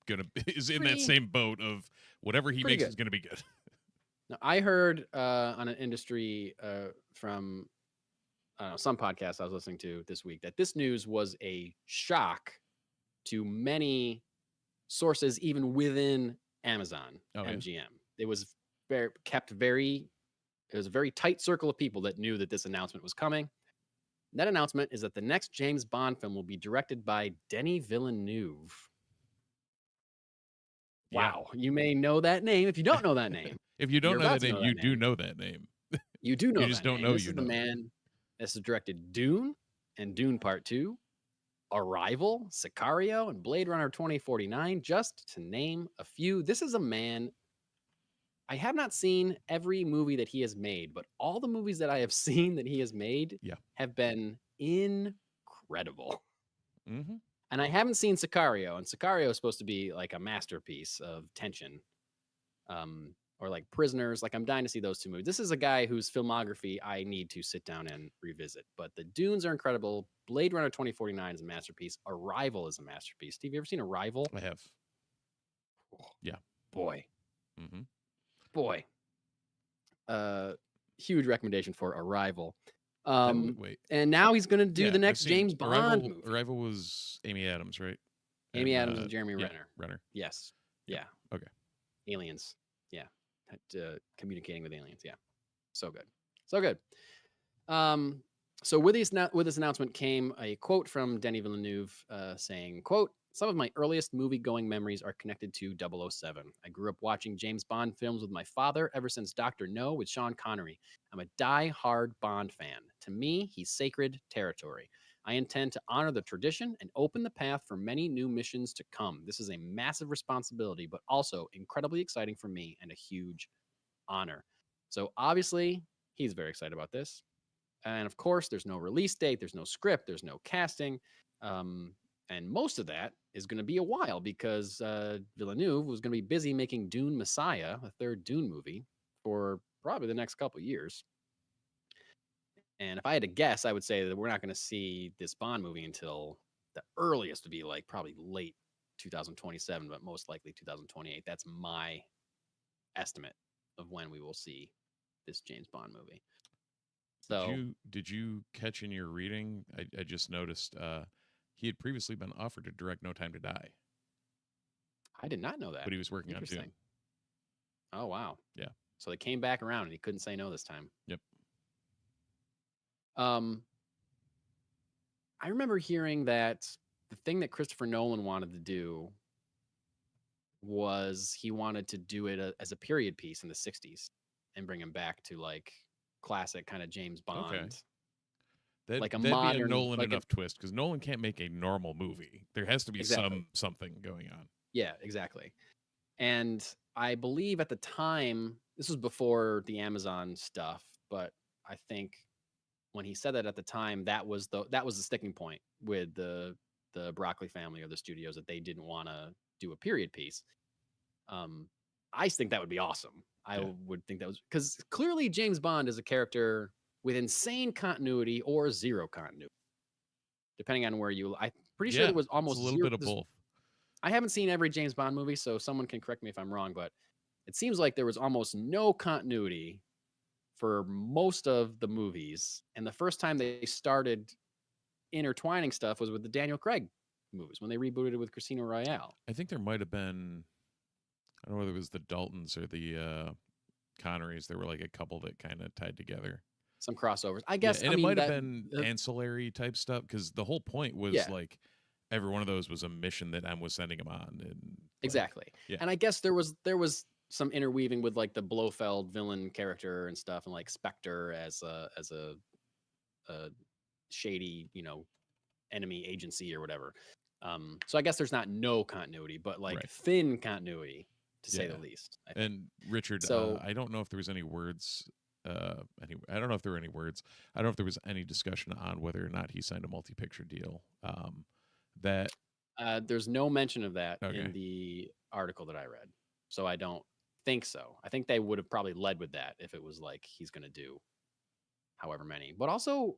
Speaker 3: in that same boat of whatever he makes is gonna be good.
Speaker 2: Now, I heard on an industry from some podcast I was listening to this week that this news was a shock to many sources, even within Amazon, MGM. It was it was a very tight circle of people that knew that this announcement was coming. And that announcement is that the next James Bond film will be directed by Denis Villeneuve. Wow. You may know that name if you don't know that name.
Speaker 3: If you don't know that name, you do know that name.
Speaker 2: You do know
Speaker 3: you just
Speaker 2: that
Speaker 3: don't
Speaker 2: name.
Speaker 3: know
Speaker 2: This is the man that's directed Dune and Dune Part 2, Arrival, Sicario, and Blade Runner 2049, just to name a few. This is a man. I have not seen every movie that he has made, but all the movies that I have seen that he has made have been incredible.
Speaker 3: Mm-hmm.
Speaker 2: And I haven't seen Sicario, and Sicario is supposed to be like a masterpiece of tension, or like Prisoners. Like I'm dying to see those two movies. This is a guy whose filmography I need to sit down and revisit. But the Dunes are incredible. Blade Runner 2049 is a masterpiece. Arrival is a masterpiece. Steve, you ever seen Arrival?
Speaker 3: I have. Yeah.
Speaker 2: Boy,
Speaker 3: Mm-hmm.
Speaker 2: boy. Huge recommendation for Arrival.
Speaker 3: Wait.
Speaker 2: And now he's going to do the
Speaker 3: I've
Speaker 2: next
Speaker 3: seen
Speaker 2: James Bond movie.
Speaker 3: Arrival was Amy Adams, right?
Speaker 2: Amy Adams and Jeremy Renner.
Speaker 3: Renner.
Speaker 2: Yes.
Speaker 3: Yep.
Speaker 2: Yeah.
Speaker 3: Okay.
Speaker 2: Aliens. Yeah. Communicating with aliens. Yeah. So good. So good. So with this announcement came a quote from Denis Villeneuve saying, quote, "Some of my earliest movie-going memories are connected to 007. I grew up watching James Bond films with my father ever since Dr. No with Sean Connery. I'm a die-hard Bond fan. To me, he's sacred territory. I intend to honor the tradition and open the path for many new missions to come. This is a massive responsibility, but also incredibly exciting for me and a huge honor." So obviously, he's very excited about this. And of course, there's no release date, there's no script, there's no casting. And most of that is going to be a while because Villeneuve was going to be busy making Dune Messiah, a third Dune movie, for probably the next couple years. And if I had to guess, I would say that we're not going to see this Bond movie until the earliest would be like probably late 2027, but most likely 2028. That's my estimate of when we will see this James Bond movie. So
Speaker 3: Did you catch in your reading? I just noticed he had previously been offered to direct No Time to Die,
Speaker 2: I did not know that.
Speaker 3: but he was working on Dune.
Speaker 2: Oh, wow.
Speaker 3: Yeah.
Speaker 2: So they came back around and he couldn't say no this time.
Speaker 3: Yep.
Speaker 2: I remember hearing that the thing that Christopher Nolan wanted to do was he wanted to do it as a period piece in the 60s and bring him back to like classic kind of James Bond.
Speaker 3: Okay.
Speaker 2: Like a
Speaker 3: that'd
Speaker 2: modern,
Speaker 3: be a Nolan
Speaker 2: like
Speaker 3: enough twist, because Nolan can't make a normal movie. There has to be
Speaker 2: Exactly.
Speaker 3: something going on.
Speaker 2: Yeah, exactly. And I believe at the time, this was before the Amazon stuff, but I think when he said that at the time, that was the sticking point with the Broccoli family or the studios, that they didn't want to do a period piece. I think that would be awesome. I would think that was, because clearly James Bond is a character with insane continuity or zero continuity, depending on where you. I'm pretty sure there was almost
Speaker 3: a little
Speaker 2: zero,
Speaker 3: bit of both.
Speaker 2: I haven't seen every James Bond movie, so someone can correct me if I'm wrong, but it seems like there was almost no continuity for most of the movies. And the first time they started intertwining stuff was with the Daniel Craig movies when they rebooted it with Casino Royale.
Speaker 3: I think there might have been, I don't know whether it was the Daltons or the Connerys. There were like a couple that kind of tied together.
Speaker 2: Some crossovers, I guess.
Speaker 3: And it might have been ancillary type stuff, because the whole point was like every one of those was a mission that M was sending him on. And
Speaker 2: exactly. And I guess there was some interweaving with like the Blofeld villain character and stuff, and like Spectre as a shady, enemy agency or whatever. So I guess there's not no continuity, but like thin continuity, to say the least.
Speaker 3: And Richard,
Speaker 2: So
Speaker 3: I don't know if there was any words. I don't know if there were any words. I don't know if there was any discussion on whether or not he signed a multi-picture deal.
Speaker 2: There's no mention of that in the article that I read, so I don't think so. I think they would have probably led with that if it was like he's going to do however many. But also,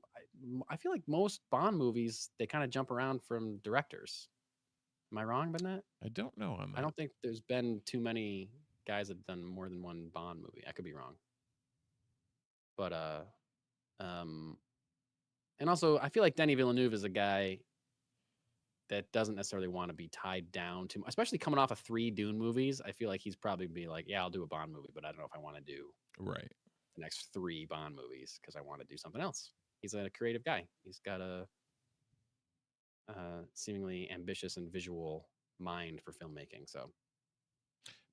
Speaker 2: I feel like most Bond movies, they kind of jump around from directors. Am I wrong about that?
Speaker 3: I don't know on that.
Speaker 2: I don't think there's been too many guys that have done more than one Bond movie. I could be wrong. But and also I feel like Denis Villeneuve is a guy that doesn't necessarily want to be tied down to, especially coming off of 3 Dune movies. I feel like he's probably be like, yeah, I'll do a Bond movie, but I don't know if I want to do the next 3 Bond movies because I want to do something else. He's a creative guy. He's got a seemingly ambitious and visual mind for filmmaking. So,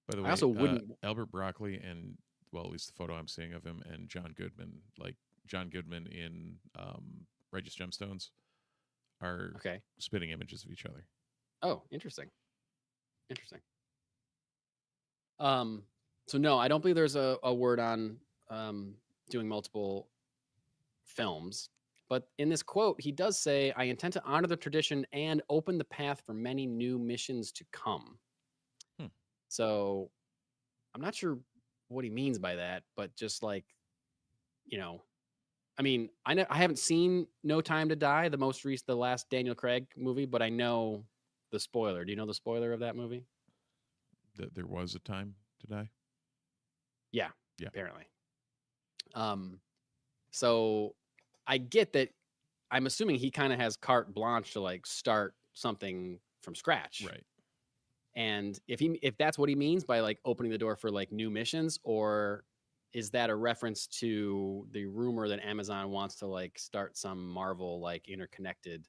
Speaker 3: by the way,
Speaker 2: I also wouldn't
Speaker 3: Albert Broccoli and, well, at least the photo I'm seeing of him, and John Goodman, like John Goodman in Righteous Gemstones, are spitting images of each other.
Speaker 2: Oh, interesting. So no, I don't believe there's a word on doing multiple films. But in this quote, he does say, "I intend to honor the tradition and open the path for many new missions to come." So I'm not sure what he means by that, but just like, you know, I mean, I haven't seen No Time to Die, the last Daniel Craig movie, but I know the spoiler. Do you know the spoiler of that movie?
Speaker 3: That there was a time to die.
Speaker 2: Yeah,
Speaker 3: Yeah.
Speaker 2: apparently. So I get that. I'm assuming he kind of has carte blanche to like start something from scratch.
Speaker 3: Right.
Speaker 2: And if that's what he means by like opening the door for like new missions, or is that a reference to the rumor that Amazon wants to like start some Marvel like interconnected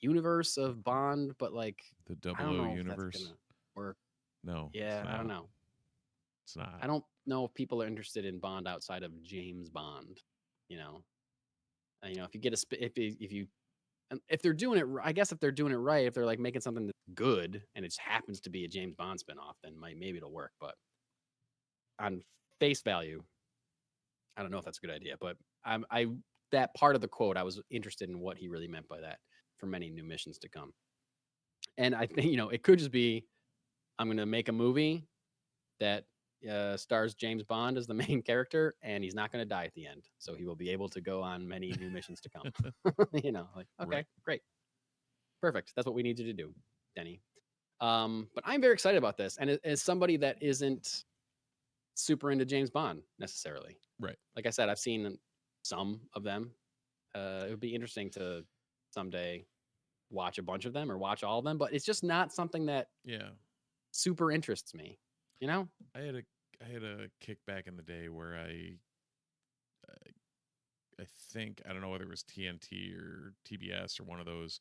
Speaker 2: universe of Bond, but like
Speaker 3: The
Speaker 2: I don't
Speaker 3: 00
Speaker 2: know if that's
Speaker 3: universe.
Speaker 2: gonna work.
Speaker 3: No.
Speaker 2: Yeah,
Speaker 3: it's
Speaker 2: I don't
Speaker 3: not.
Speaker 2: know.
Speaker 3: It's not.
Speaker 2: I don't know if people are interested in Bond outside of James Bond. You know, if you get if they're doing it, I guess if they're doing it right, if they're like making something that's good and it happens to be a James Bond spinoff, then maybe it'll work. But on face value, I don't know if that's a good idea. But I that part of the quote, I was interested in what he really meant by that for many new missions to come. And I think it could just be I'm going to make a movie that stars James Bond as the main character, and he's not going to die at the end, so he will be able to go on many new missions to come. Like okay,
Speaker 3: Right.
Speaker 2: great. Perfect. That's what we need you to do, Denny. But I'm very excited about this. And as somebody that isn't super into James Bond necessarily,
Speaker 3: Right.
Speaker 2: like I said, I've seen some of them. It would be interesting to someday watch a bunch of them or watch all of them, but it's just not something that
Speaker 3: Yeah.
Speaker 2: super interests me.
Speaker 3: I had a kick back in the day where I think, I don't know whether it was TNT or TBS or one of those,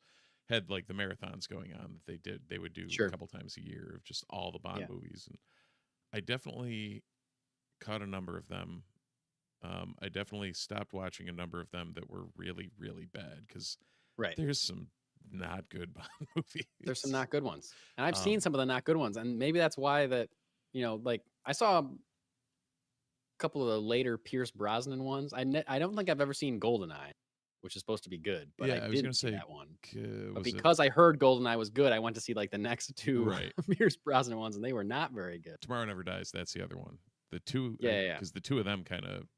Speaker 3: had like the marathons going on that they would do
Speaker 2: Sure.
Speaker 3: a couple times a year of just all the Bond
Speaker 2: Yeah.
Speaker 3: movies, and I definitely caught a number of them. I definitely stopped watching a number of them that were really, really bad, because
Speaker 2: Right.
Speaker 3: there's some not good Bond movies.
Speaker 2: There's some not good ones. And I've
Speaker 3: Um,
Speaker 2: seen some of the not good ones. And maybe that's why that, like I saw a couple of the later Pierce Brosnan ones. I don't think I've ever seen Goldeneye, which is supposed to be good, but
Speaker 3: Yeah,
Speaker 2: I
Speaker 3: I was
Speaker 2: didn't
Speaker 3: gonna
Speaker 2: see
Speaker 3: say,
Speaker 2: that one. But
Speaker 3: was it
Speaker 2: because I heard Goldeneye was good, I went to see like the next two
Speaker 3: right?
Speaker 2: Pierce Brosnan ones, and they were not very good.
Speaker 3: Tomorrow Never Dies. That's the other one. The two,
Speaker 2: Yeah.
Speaker 3: because the two of them kind of,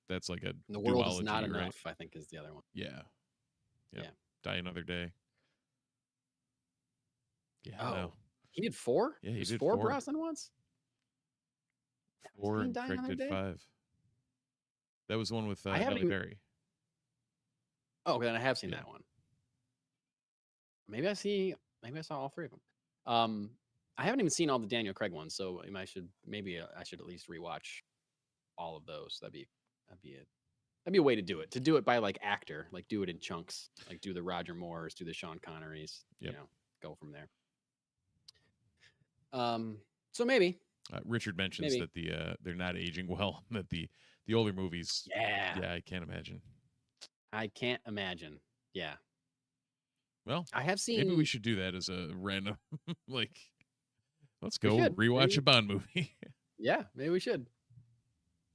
Speaker 3: that's like a
Speaker 2: The World Is
Speaker 3: duology,
Speaker 2: Not
Speaker 3: right?
Speaker 2: Enough, I think, is the other one.
Speaker 3: Yeah.
Speaker 2: Yeah.
Speaker 3: Die Another Day. Yeah.
Speaker 2: Oh,
Speaker 3: no.
Speaker 2: he did 4?
Speaker 3: Yeah, he
Speaker 2: There's
Speaker 3: did
Speaker 2: 4
Speaker 3: 4.
Speaker 2: Brosnan ones?
Speaker 3: 4,
Speaker 2: seen
Speaker 3: and
Speaker 2: Die
Speaker 3: Craig
Speaker 2: Another
Speaker 3: did
Speaker 2: Day?
Speaker 3: 5. That was the one with
Speaker 2: I haven't
Speaker 3: Halle
Speaker 2: even-
Speaker 3: Berry.
Speaker 2: Oh, then I have seen
Speaker 3: Yeah.
Speaker 2: that one. Maybe I saw all 3 of them. I haven't even seen all the Daniel Craig ones, so I should at least rewatch all of those. That'd be a way to do it. To do it by like actor, like do it in chunks, like do the Roger Moores, do the Sean Connerys,
Speaker 3: Yep.
Speaker 2: go from there. So maybe.
Speaker 3: Richard mentions that they're not aging well. That the older movies.
Speaker 2: Yeah.
Speaker 3: Yeah, I can't imagine.
Speaker 2: I can't imagine. Yeah.
Speaker 3: Well,
Speaker 2: I have seen.
Speaker 3: maybe we should do that as a random like. Let's
Speaker 2: We
Speaker 3: go
Speaker 2: should,
Speaker 3: rewatch
Speaker 2: maybe.
Speaker 3: a Bond movie.
Speaker 2: Yeah, maybe we should.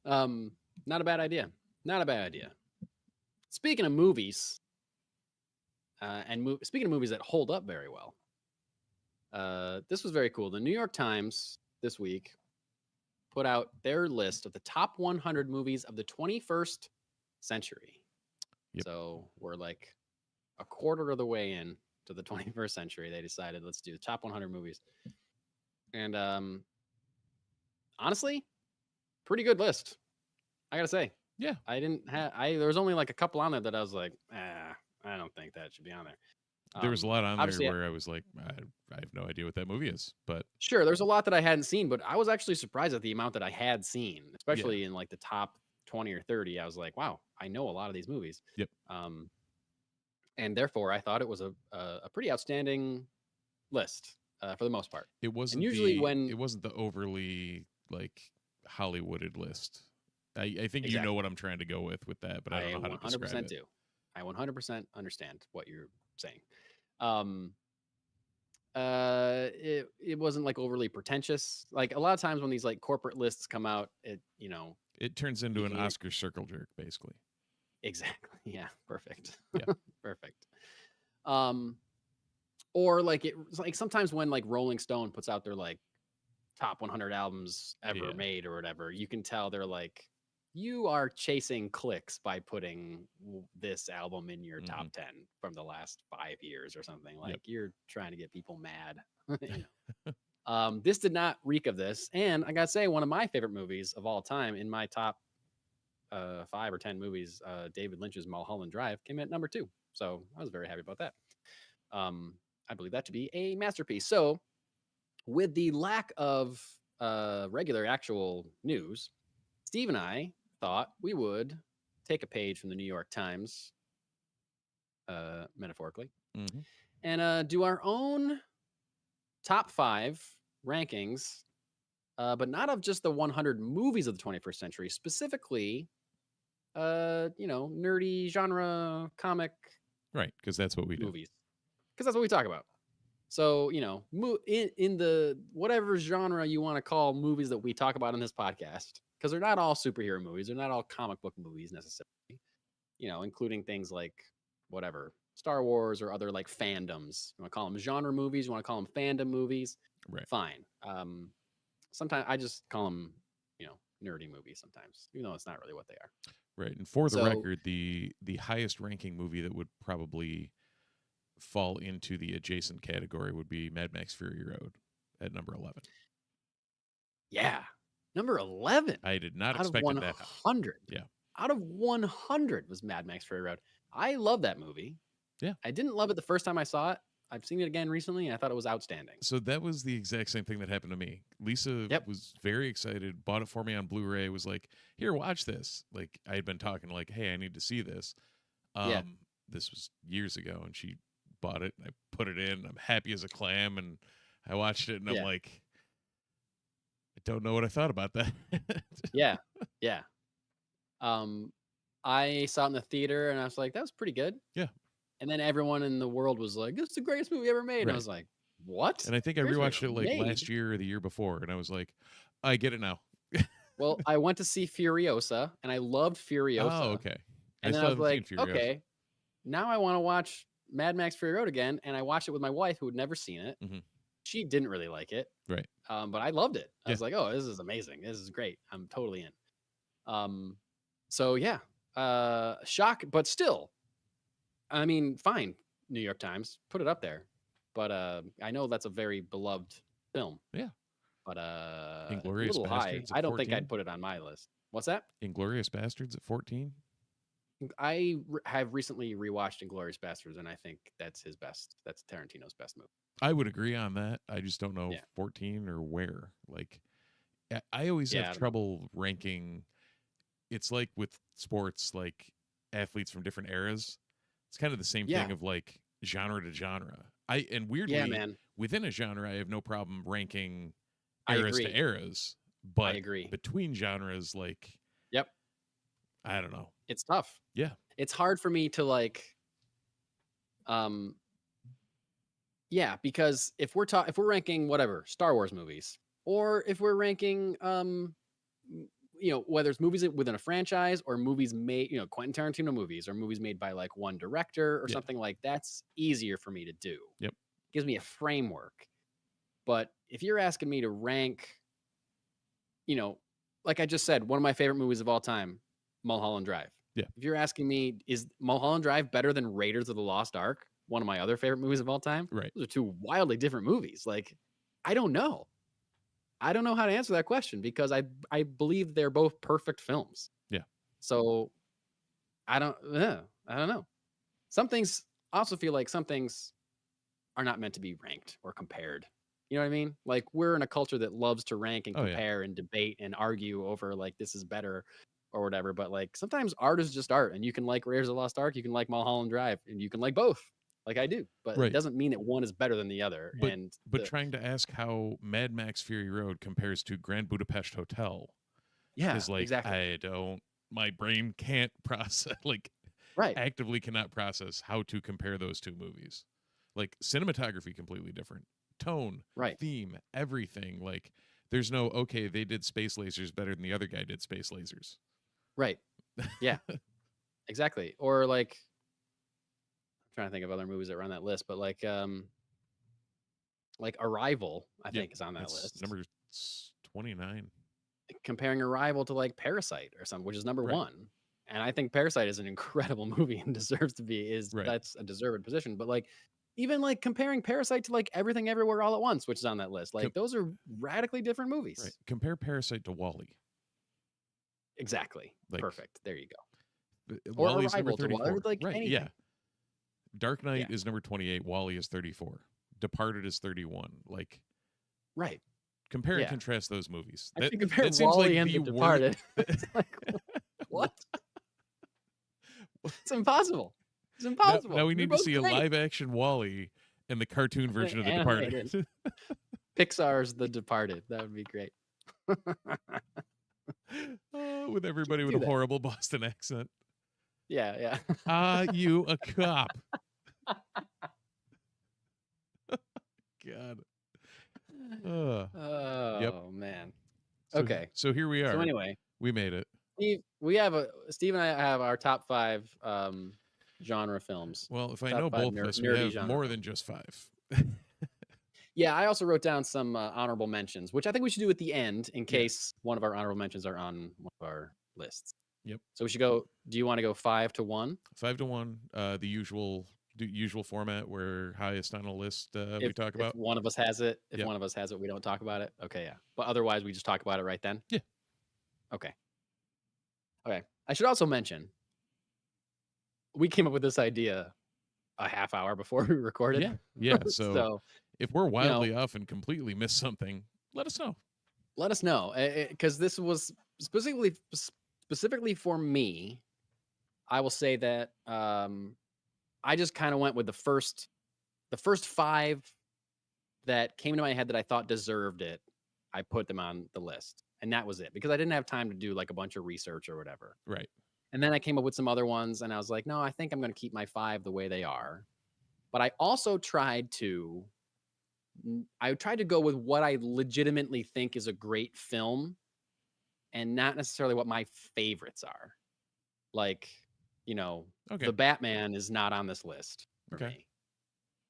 Speaker 2: Not a bad idea. Not a bad idea. Speaking of movies, speaking of movies that hold up very well, this was very cool. The New York Times this week put out their list of the top 100 movies of the 21st century.
Speaker 3: Yep.
Speaker 2: So we're like a quarter of the way in to the 21st century. They decided let's do the top 100 movies, and honestly, pretty good list. I gotta say.
Speaker 3: Yeah.
Speaker 2: There was only like a couple on there that I was like, I don't think that should be on there.
Speaker 3: There was a lot on there
Speaker 2: obviously,
Speaker 3: where I was like, I have no idea what that movie is, but
Speaker 2: sure, there's a lot that I hadn't seen, but I was actually surprised at the amount that I had seen, especially in like the top 20 or 30. I was like, wow, I know a lot of these movies.
Speaker 3: Yep.
Speaker 2: And therefore, I thought it was a pretty outstanding list for the most part.
Speaker 3: it wasn't. It wasn't the overly like Hollywooded list. I think you know what I'm trying to go with that, but I don't know how to describe it.
Speaker 2: Do. I 100% understand what you're saying. It wasn't like overly pretentious. Like a lot of times when these like corporate lists come out,
Speaker 3: it turns into an Oscar circle jerk, basically.
Speaker 2: Exactly. Yeah. Perfect.
Speaker 3: Yeah.
Speaker 2: Perfect. Or like sometimes when like Rolling Stone puts out their like top 100 albums ever
Speaker 3: Yeah.
Speaker 2: made or whatever, you can tell they're like, you are chasing clicks by putting this album in your top 10 from the last 5 years or something. Like you're trying to get people mad. You know. This did not reek of this. And I gotta say, one of my favorite movies of all time in my top 5 or 10 movies, David Lynch's Mulholland Drive came in at number 2. So I was very happy about that. I believe that to be a masterpiece. So with the lack of regular actual news, Steve and I thought we would take a page from the New York Times, metaphorically, and do our own top 5 rankings, but not of just the 100 movies of the 21st century, specifically, nerdy genre comic
Speaker 3: Right, because that's what we do.
Speaker 2: movies, because that's what we talk about. So, in the whatever genre you want to call movies that we talk about in this podcast, because they're not all superhero movies, they're not all comic book movies necessarily, including things like whatever, Star Wars or other like fandoms. You want to call them genre movies, you want to call them fandom movies,
Speaker 3: Right.
Speaker 2: fine. Sometimes I just call them, nerdy movies sometimes, even though it's not really what they are.
Speaker 3: Right. And for the record, the highest ranking movie that would probably fall into the adjacent category would be Mad Max Fury Road at number 11.
Speaker 2: Yeah. Number 11.
Speaker 3: I did not
Speaker 2: expect
Speaker 3: that.
Speaker 2: 100.
Speaker 3: Yeah.
Speaker 2: Out of 100 was Mad Max Fury Road. I love that movie.
Speaker 3: Yeah.
Speaker 2: I didn't love it the first time I saw it. I've seen it again recently, and I thought it was outstanding.
Speaker 3: So that was the exact same thing that happened to me. Lisa was very excited, bought it for me on Blu-ray, was like, here, watch this. Like, I had been talking like, hey, I need to see this. This was years ago, and she bought it, and I put it in. I'm happy as a clam, and I watched it, and I'm like, I don't know what I thought about that.
Speaker 2: Yeah. I saw it in the theater, and I was like, that was pretty good.
Speaker 3: Yeah.
Speaker 2: And then everyone in the world was like, "This is the greatest movie ever made." And I was like, "What?"
Speaker 3: And I think I rewatched it like last year or the year before, and I was like, I get it now.
Speaker 2: Well, I went to see Furiosa, and I loved Furiosa.
Speaker 3: Oh, okay.
Speaker 2: And then I was like, okay, now I want to watch Mad Max Fury Road again, and I watched it with my wife, who had never seen it. She didn't really like it,
Speaker 3: right?
Speaker 2: But I loved it. I was like, "Oh, this is amazing! This is great! I'm totally in." So yeah, shock, but still. I mean, fine, New York Times, put it up there. But I know that's a very beloved film.
Speaker 3: Yeah.
Speaker 2: But
Speaker 3: Inglourious
Speaker 2: a little high.
Speaker 3: Bastards at
Speaker 2: I don't
Speaker 3: 14?
Speaker 2: think I'd put it on my list. What's that?
Speaker 3: Inglourious Bastards at 14?
Speaker 2: I have recently rewatched Inglourious Bastards, and I think that's his best. That's Tarantino's best movie.
Speaker 3: I would agree on that. I just don't know 14 or where. Like, I always have trouble ranking. It's like with sports, like athletes from different eras. It's kind of the same thing of like genre to genre. Weirdly, within a genre, I have no problem ranking eras to eras. But
Speaker 2: I agree.
Speaker 3: Between genres, like, I don't know.
Speaker 2: It's tough.
Speaker 3: Yeah.
Speaker 2: It's hard for me to like, because if we're ranking whatever Star Wars movies, or if we're ranking, whether it's movies within a franchise or movies made, Quentin Tarantino movies or movies made by like one director or something like that's easier for me to do.
Speaker 3: Yep.
Speaker 2: Gives me a framework. But if you're asking me to rank, like I just said, one of my favorite movies of all time, Mulholland Drive.
Speaker 3: Yeah.
Speaker 2: If you're asking me, is Mulholland Drive better than Raiders of the Lost Ark, one of my other favorite movies of all time?
Speaker 3: Right.
Speaker 2: Those are two wildly different movies. Like, I don't know. I don't know how to answer that question because I believe they're both perfect films.
Speaker 3: Yeah.
Speaker 2: So I don't know. Some things also feel like some things are not meant to be ranked or compared. You know what I mean? Like we're in a culture that loves to rank and compare and debate and argue over like this is better or whatever. But like sometimes art is just art, and you can like Raiders of the Lost Ark, you can like Mulholland Drive, and you can like both. Like I do, but it doesn't mean that one is better than the other.
Speaker 3: But trying to ask how Mad Max Fury Road compares to Grand Budapest Hotel, is like exactly. My brain can't process, like, actively cannot process how to compare those two movies. Like cinematography, completely different, tone, theme, everything. Like there's no they did space lasers better than the other guy did space lasers.
Speaker 2: Right. Yeah. Exactly. Or like. Trying to think of other movies that are on that list, but like Arrival, I think is on that list.
Speaker 3: Number It's 29.
Speaker 2: Comparing Arrival to like Parasite or something, which is number
Speaker 3: Right.
Speaker 2: 1. And I think Parasite is an incredible movie and deserves to be
Speaker 3: Right.
Speaker 2: that's a deserved position. But like even like comparing Parasite to like Everything Everywhere All at Once, which is on that list, like those are radically different movies.
Speaker 3: Right. Compare Parasite to Wall-E.
Speaker 2: Exactly.
Speaker 3: Like,
Speaker 2: Perfect. There you go. Or
Speaker 3: Wall-E's number
Speaker 2: Arrival to
Speaker 3: 34.
Speaker 2: like
Speaker 3: Right.
Speaker 2: anything.
Speaker 3: Yeah. Dark Knight
Speaker 2: Yeah.
Speaker 3: is number 28. Wall-E is 34. Departed is 31. Like,
Speaker 2: Right.
Speaker 3: compare and contrast those movies.
Speaker 2: Actually, compare
Speaker 3: that seems
Speaker 2: Wall-E
Speaker 3: like
Speaker 2: and
Speaker 3: the
Speaker 2: The Departed.
Speaker 3: worst.
Speaker 2: It's like, what? It's impossible. It's impossible.
Speaker 3: Now we
Speaker 2: They're
Speaker 3: need to
Speaker 2: both
Speaker 3: see a
Speaker 2: great.
Speaker 3: live-action Wall-E and the cartoon version of The
Speaker 2: Animated.
Speaker 3: Departed.
Speaker 2: Pixar's The Departed. That would be great.
Speaker 3: With everybody with
Speaker 2: do
Speaker 3: a
Speaker 2: that.
Speaker 3: horrible Boston accent.
Speaker 2: Yeah.
Speaker 3: You a cop? God.
Speaker 2: Oh man. Okay.
Speaker 3: So here we are.
Speaker 2: So anyway,
Speaker 3: we made it.
Speaker 2: Steve and I have our top 5 genre films.
Speaker 3: Well, if I
Speaker 2: Top
Speaker 3: know
Speaker 2: 5
Speaker 3: both of us, we
Speaker 2: nerdy
Speaker 3: have
Speaker 2: genre
Speaker 3: more
Speaker 2: films.
Speaker 3: than just 5.
Speaker 2: Yeah, I also wrote down some honorable mentions, which I think we should do at the end in case one of our honorable mentions are on one of our lists.
Speaker 3: Yep.
Speaker 2: So we should go. Do you want to go 5 to 1?
Speaker 3: 5 to 1. The usual format where highest on a list we talk about.
Speaker 2: If one of us has it, one of us has it, we don't talk about it. Okay, yeah. But otherwise, we just talk about it right then.
Speaker 3: Yeah.
Speaker 2: Okay. I should also mention we came up with this idea a half hour before we recorded.
Speaker 3: Yeah. So if we're wildly off and completely miss something, let us know.
Speaker 2: Let us know, because this was specifically for me. I will say that I just kind of went with the first 5 that came to my head that I thought deserved it. I put them on the list, and that was it, because I didn't have time to do like a bunch of research or whatever.
Speaker 3: Right.
Speaker 2: And then I came up with some other ones, and I was like, no, I think I'm going to keep my 5 the way they are. But I also tried to go with what I legitimately think is a great film, and not necessarily what my favorites are. Like, The Batman is not on this list for me,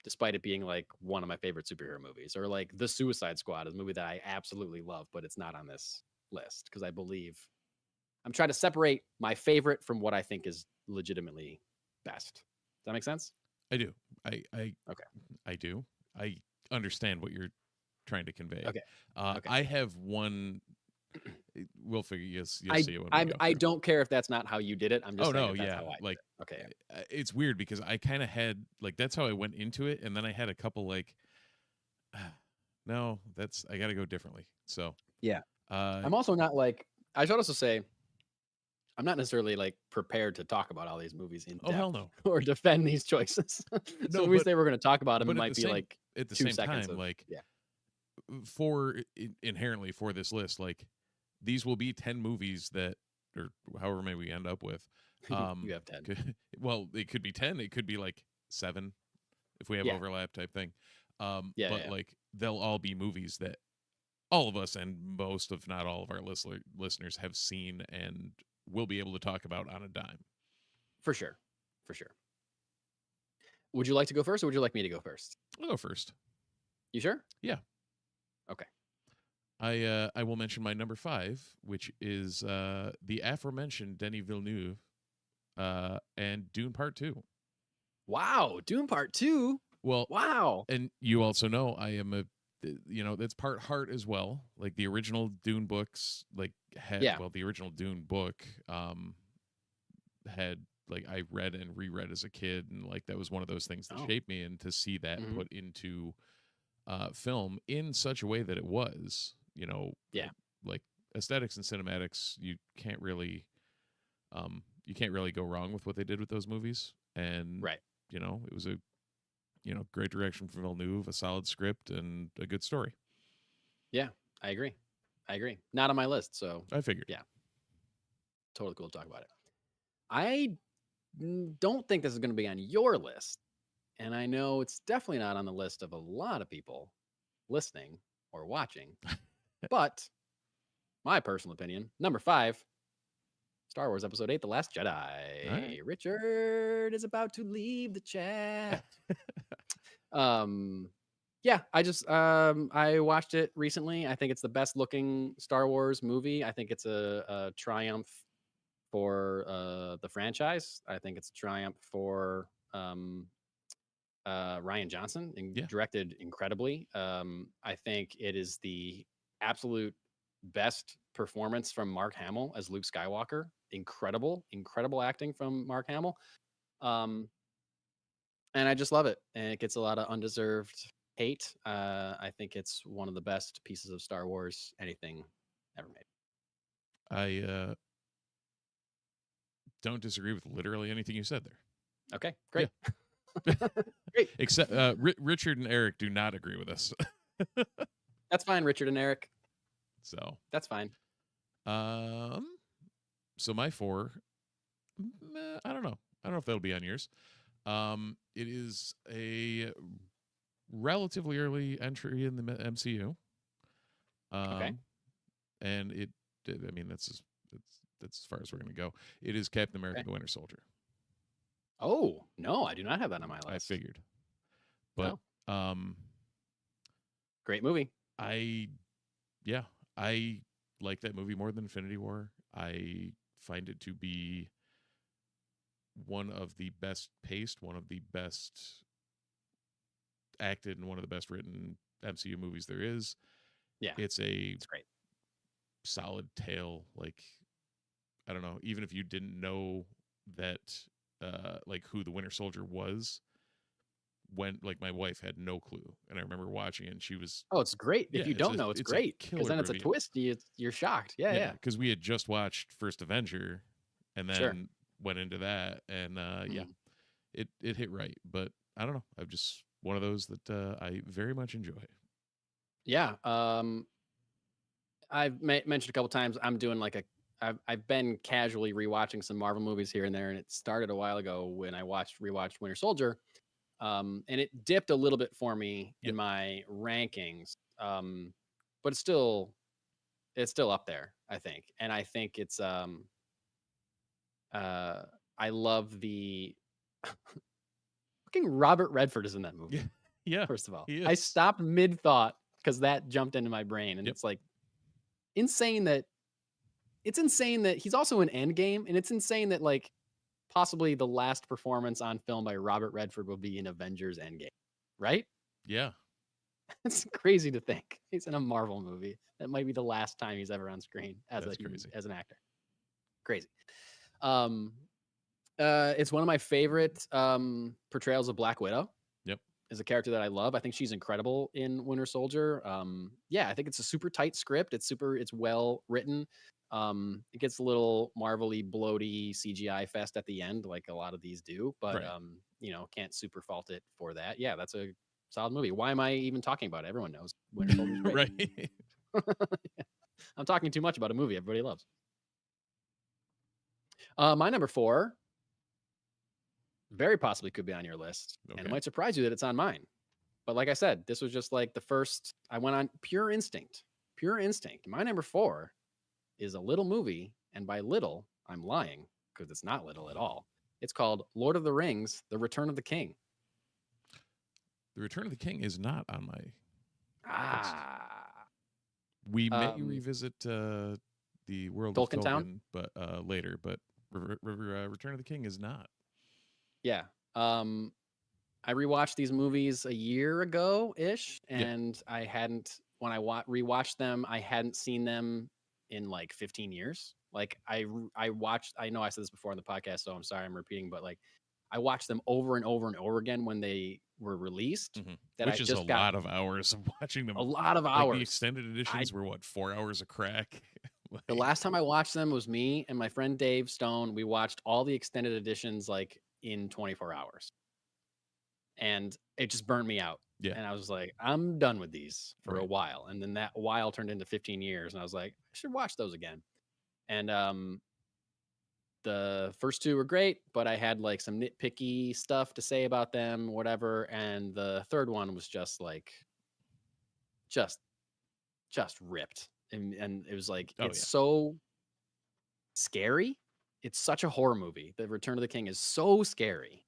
Speaker 2: despite it being like one of my favorite superhero movies. Or like The Suicide Squad is a movie that I absolutely love, but it's not on this list because I believe I'm trying to separate my favorite from what I think is legitimately best. Does that make sense?
Speaker 3: I do. Okay. I do. I understand what you're trying to convey.
Speaker 2: Okay.
Speaker 3: I have one. We'll figure. You'll see it when we go
Speaker 2: I
Speaker 3: through.
Speaker 2: don't care if that's not how you did it. I'm just saying that's
Speaker 3: yeah.
Speaker 2: how I
Speaker 3: Like,
Speaker 2: did it. Okay.
Speaker 3: It's weird because I kind of had like that's how I went into it, and then I had a couple like, no, I got to go differently. So
Speaker 2: yeah. I'm also not like. I should also say, I'm not necessarily like prepared to talk about all these movies in depth.
Speaker 3: Oh hell no.
Speaker 2: Or defend these choices. So when we say we're going to talk about them, it might be like
Speaker 3: at the
Speaker 2: 2
Speaker 3: same
Speaker 2: seconds
Speaker 3: time,
Speaker 2: of,
Speaker 3: like
Speaker 2: yeah.
Speaker 3: Inherently for this list, like these will be 10 movies that, or however many we end up with.
Speaker 2: You have 10.
Speaker 3: Well, it could be 10. It could be like 7 if we have overlap type thing. Like they'll all be movies that all of us and most of not all of our listeners have seen and will be able to talk about on a dime.
Speaker 2: For sure. Would you like to go first, or would you like me to go first?
Speaker 3: I'll go first.
Speaker 2: You sure?
Speaker 3: Yeah.
Speaker 2: Okay.
Speaker 3: I will mention my number 5, which is the aforementioned Denis Villeneuve and Dune Part 2.
Speaker 2: Wow, Dune Part 2?
Speaker 3: Well,
Speaker 2: wow.
Speaker 3: And you also know I am that's part heart as well. Like the original Dune books, like the original Dune book had like I read and reread as a kid, and like that was one of those things that shaped me, and to see that put into film in such a way that it was, like aesthetics and cinematics, you can't really go wrong with what they did with those movies. And it was a great direction from Villeneuve, a solid script, and a good story.
Speaker 2: Yeah, I agree. Not on my list, so
Speaker 3: I figured.
Speaker 2: Yeah, totally cool to talk about it. I don't think this is going to be on your list, and I know it's definitely not on the list of a lot of people listening or watching. But my personal opinion, number 5, Star Wars Episode 8, The Last Jedi. Right. Richard is about to leave the chat. Yeah, I watched it recently. I think it's the best looking Star Wars movie. I think it's a triumph for the franchise. I think it's a triumph for Ryan Johnson, and
Speaker 3: Yeah.
Speaker 2: directed incredibly. I think it is the absolute best performance from Mark Hamill as Luke Skywalker. Incredible, incredible acting from Mark Hamill. Um, and I just love it. And it gets a lot of undeserved hate. I think it's one of the best pieces of Star Wars anything ever made.
Speaker 3: I don't disagree with literally anything you said there.
Speaker 2: Okay, great.
Speaker 3: Yeah.
Speaker 2: Great.
Speaker 3: Except Richard and Eric do not agree with us.
Speaker 2: That's fine, Richard and Eric.
Speaker 3: So
Speaker 2: That's fine.
Speaker 3: So my 4, I don't know. I don't know if that'll be on yours. It is a relatively early entry in the MCU.
Speaker 2: Okay.
Speaker 3: And I mean, that's as far as we're going to go. It is Captain America: The Winter Soldier.
Speaker 2: Oh, no, I do not have that on my list.
Speaker 3: I figured. But
Speaker 2: great movie.
Speaker 3: I like that movie more than Infinity War. I find it to be one of the best paced, one of the best acted, and one of the best written MCU movies there is.
Speaker 2: Yeah.
Speaker 3: It's
Speaker 2: great.
Speaker 3: Solid tale. Like, I don't know, even if you didn't know that like who the Winter Soldier was, when like my wife had no clue, and I remember watching it and she was,
Speaker 2: oh, it's great. If you don't know, it's great, because then it's a twist. You're shocked. Yeah.
Speaker 3: Because we had just watched First Avenger and then went into that, and it hit right. But I don't know, I'm just one of those that I very much enjoy.
Speaker 2: Yeah. I've mentioned a couple times I'm doing like I've been casually rewatching some Marvel movies here and there, and it started a while ago when I rewatched Winter Soldier. And it dipped a little bit for me in my rankings. But it's still up there, I think. And I think it's I love the fucking Robert Redford is in that movie.
Speaker 3: Yeah.
Speaker 2: First of all, I stopped mid thought because that jumped into my brain, and it's like insane that he's also in Endgame, and it's insane that like possibly the last performance on film by Robert Redford will be in Avengers Endgame, right?
Speaker 3: Yeah.
Speaker 2: It's crazy to think he's in a Marvel movie. That might be the last time he's ever on screen as an actor. Crazy. It's one of my favorite portrayals of Black Widow.
Speaker 3: Yep.
Speaker 2: Is a character that I love. I think she's incredible in Winter Soldier. I think it's a super tight script. It's well written. It gets a little Marvel-y, bloaty CGI fest at the end, like a lot of these do, but can't super fault it for that. Yeah, that's a solid movie. Why am I even talking about it? Everyone knows Winter Soldier's great.
Speaker 3: Right.
Speaker 2: I'm talking too much about a movie everybody loves. My number 4 very possibly could be on your list, and it might surprise you that it's on mine. But like I said, this was just like the first. I went on pure instinct. My number 4 is a little movie, and by little, I'm lying because it's not little at all. It's called Lord of the Rings: The Return of the King.
Speaker 3: The Return of the King is not on my list. We may revisit the World of Tolkien, but later. But Return of the King is not.
Speaker 2: Yeah. I rewatched these movies a year ago ish, and I hadn't, when I rewatched them, I hadn't seen them in like 15 years. Like I watched, I know I said this before on the podcast, so I'm sorry I'm repeating, but like I watched them over and over and over again when they were released.
Speaker 3: Which is a lot of hours of watching them.
Speaker 2: A lot of hours.
Speaker 3: The extended editions were what, 4 hours a crack?
Speaker 2: The last time I watched them was me and my friend Dave Stone. We watched all the extended editions like in 24 hours. And it just burned me out.
Speaker 3: Yeah.
Speaker 2: And I was like, I'm done with these for a while. And then that while turned into 15 years. And I was like, I should watch those again. And the first 2 were great, but I had like some nitpicky stuff to say about them, whatever. And the third one was just like, just ripped. And it was like, so scary. It's such a horror movie. The Return of the King is so scary.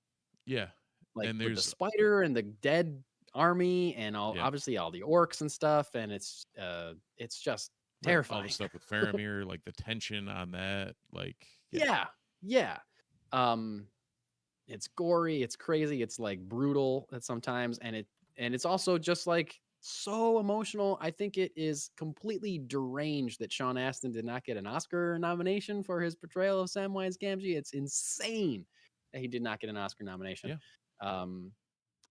Speaker 3: Yeah.
Speaker 2: Like
Speaker 3: and
Speaker 2: with the spider and the dead army and
Speaker 3: Yeah.
Speaker 2: obviously all the orcs and stuff, and it's just
Speaker 3: Right, all
Speaker 2: terrifying.
Speaker 3: the stuff with Faramir, like the tension on that, like
Speaker 2: Yeah. It's gory, it's crazy, it's like brutal at sometimes, and it's also just like so emotional. I think it is completely deranged that Sean Astin did not get an Oscar nomination for his portrayal of Samwise Gamgee. It's insane that he did not get an Oscar nomination.
Speaker 3: Yeah.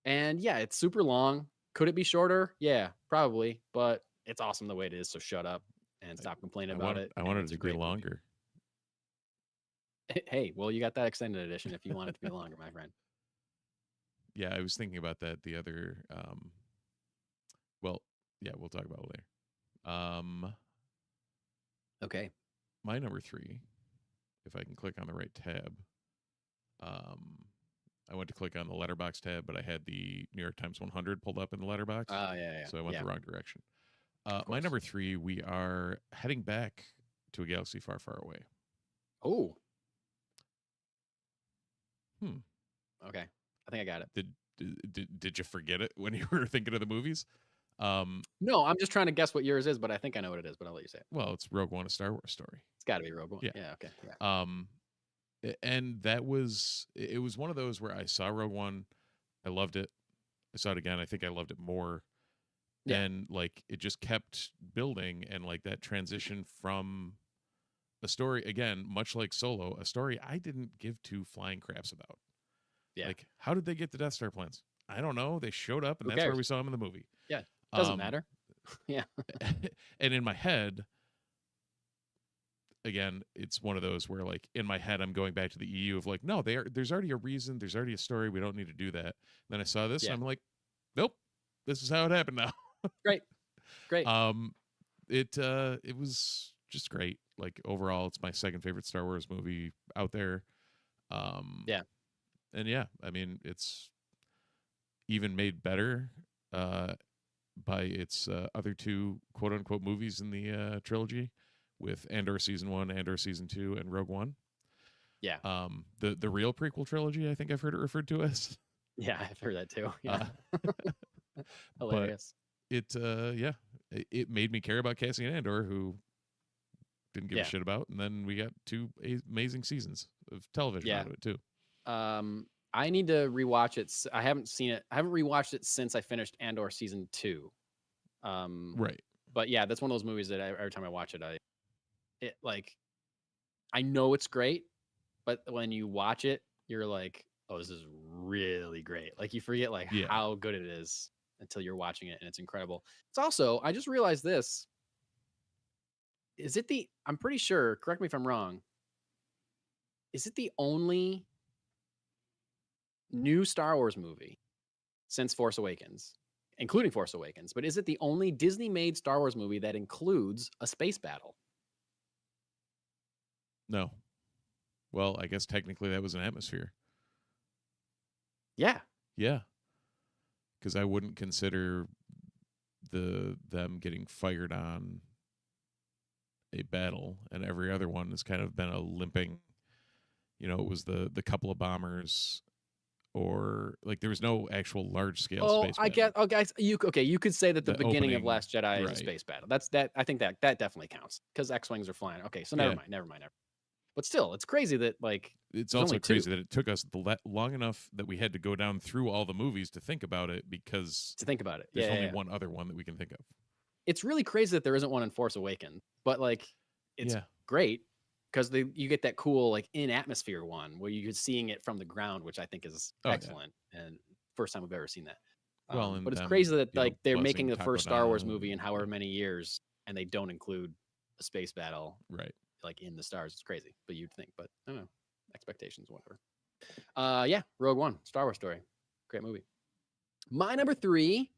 Speaker 2: And yeah, it's super long. Could it be shorter? Yeah, probably, but it's awesome the way it is. So shut up and stop complaining about it.
Speaker 3: I
Speaker 2: and
Speaker 3: wanted
Speaker 2: it's
Speaker 3: it
Speaker 2: a
Speaker 3: to be
Speaker 2: great movie.
Speaker 3: longer.
Speaker 2: Hey, well, you got that extended edition if you want it to be longer, my friend.
Speaker 3: Yeah, I was thinking about that the other. Well, yeah, we'll talk about it later.
Speaker 2: Okay.
Speaker 3: My number 3, if I can click on the right tab. I went to click on the letterbox tab, but I had the New York Times 100 pulled up in the letterbox.
Speaker 2: Yeah.
Speaker 3: So I went the wrong direction.
Speaker 2: Of
Speaker 3: My
Speaker 2: course.
Speaker 3: number 3, we are heading back to a galaxy far, far away.
Speaker 2: Oh. Okay. I think I got it.
Speaker 3: Did you forget it when you were thinking of the movies?
Speaker 2: No, I'm just trying to guess what yours is, but I think I know what it is, but I'll let you say it.
Speaker 3: Well, it's Rogue One, a Star Wars story.
Speaker 2: It's got to be Rogue One.
Speaker 3: Yeah.
Speaker 2: Yeah, okay. Yeah.
Speaker 3: And it was one of those where I saw Rogue One, I loved it. I saw it again, I think I loved it more.
Speaker 2: Yeah.
Speaker 3: And like it just kept building, and like that transition from a story, again, much like Solo, a story I didn't give two flying craps about.
Speaker 2: Yeah.
Speaker 3: Like, how did they get the Death Star plans? I don't know. They showed up, and
Speaker 2: Who
Speaker 3: that's where
Speaker 2: cares?
Speaker 3: we saw them in the movie.
Speaker 2: Yeah. Doesn't matter. Yeah.
Speaker 3: And in my head, again, it's one of those where, like, in my head, I'm going back to the EU of like, no, there's already a reason, there's already a story. We don't need to do that. Then I saw this, and I'm like, nope, this is how it happened now.
Speaker 2: Great.
Speaker 3: It was just great. Like overall, it's my second favorite Star Wars movie out there.
Speaker 2: Yeah.
Speaker 3: And yeah, I mean, it's even made better by its other two quote unquote movies in the trilogy, with Andor Season 1, Andor Season 2, and Rogue One.
Speaker 2: Yeah.
Speaker 3: The real prequel trilogy, I think I've heard it referred to as.
Speaker 2: Yeah, I've heard that too. Yeah.
Speaker 3: But
Speaker 2: Hilarious.
Speaker 3: it made me care about Cassian Andor, who didn't give a shit about, and then we got two amazing seasons of television out of it too.
Speaker 2: I need to rewatch it. I haven't seen it. I haven't rewatched it since I finished Andor Season 2.
Speaker 3: Right.
Speaker 2: But yeah, that's one of those movies that every time I watch it, I know it's great, but when you watch it, you're like, oh, this is really great. Like you forget how good it is until you're watching it, and it's incredible. It's also, I just realized this. I'm pretty sure, correct me if I'm wrong, is it the only new Star Wars movie since Force Awakens, including Force Awakens, but is it the only Disney-made Star Wars movie that includes a space battle?
Speaker 3: No. Well, I guess technically that was an atmosphere.
Speaker 2: Yeah.
Speaker 3: Yeah. Because I wouldn't consider them getting fired on a battle, and every other one has kind of been a limping. You know, it was the couple of bombers, or like there was no actual large scale space battle.
Speaker 2: Guess. Oh, guys, you could say that the beginning of
Speaker 3: opening,
Speaker 2: Last Jedi is a space battle. I think that definitely counts because X-wings are flying. Okay, so never mind. But still, it's crazy that
Speaker 3: it's also crazy that it took us long enough that we had to go down through all the movies to think about it, because there's only one other one that we can think of.
Speaker 2: It's really crazy that there isn't one in Force Awakens, but it's great because you get that cool in atmosphere one where you're seeing it from the ground, which I think is excellent, and first time we've ever seen that. But it's crazy that they're making the first Star Wars movie in however many years, and they don't include a space battle,
Speaker 3: right?
Speaker 2: In the stars. It's crazy, but you'd think. But I don't know, expectations, whatever. Rogue One, Star Wars story, great movie. My number 3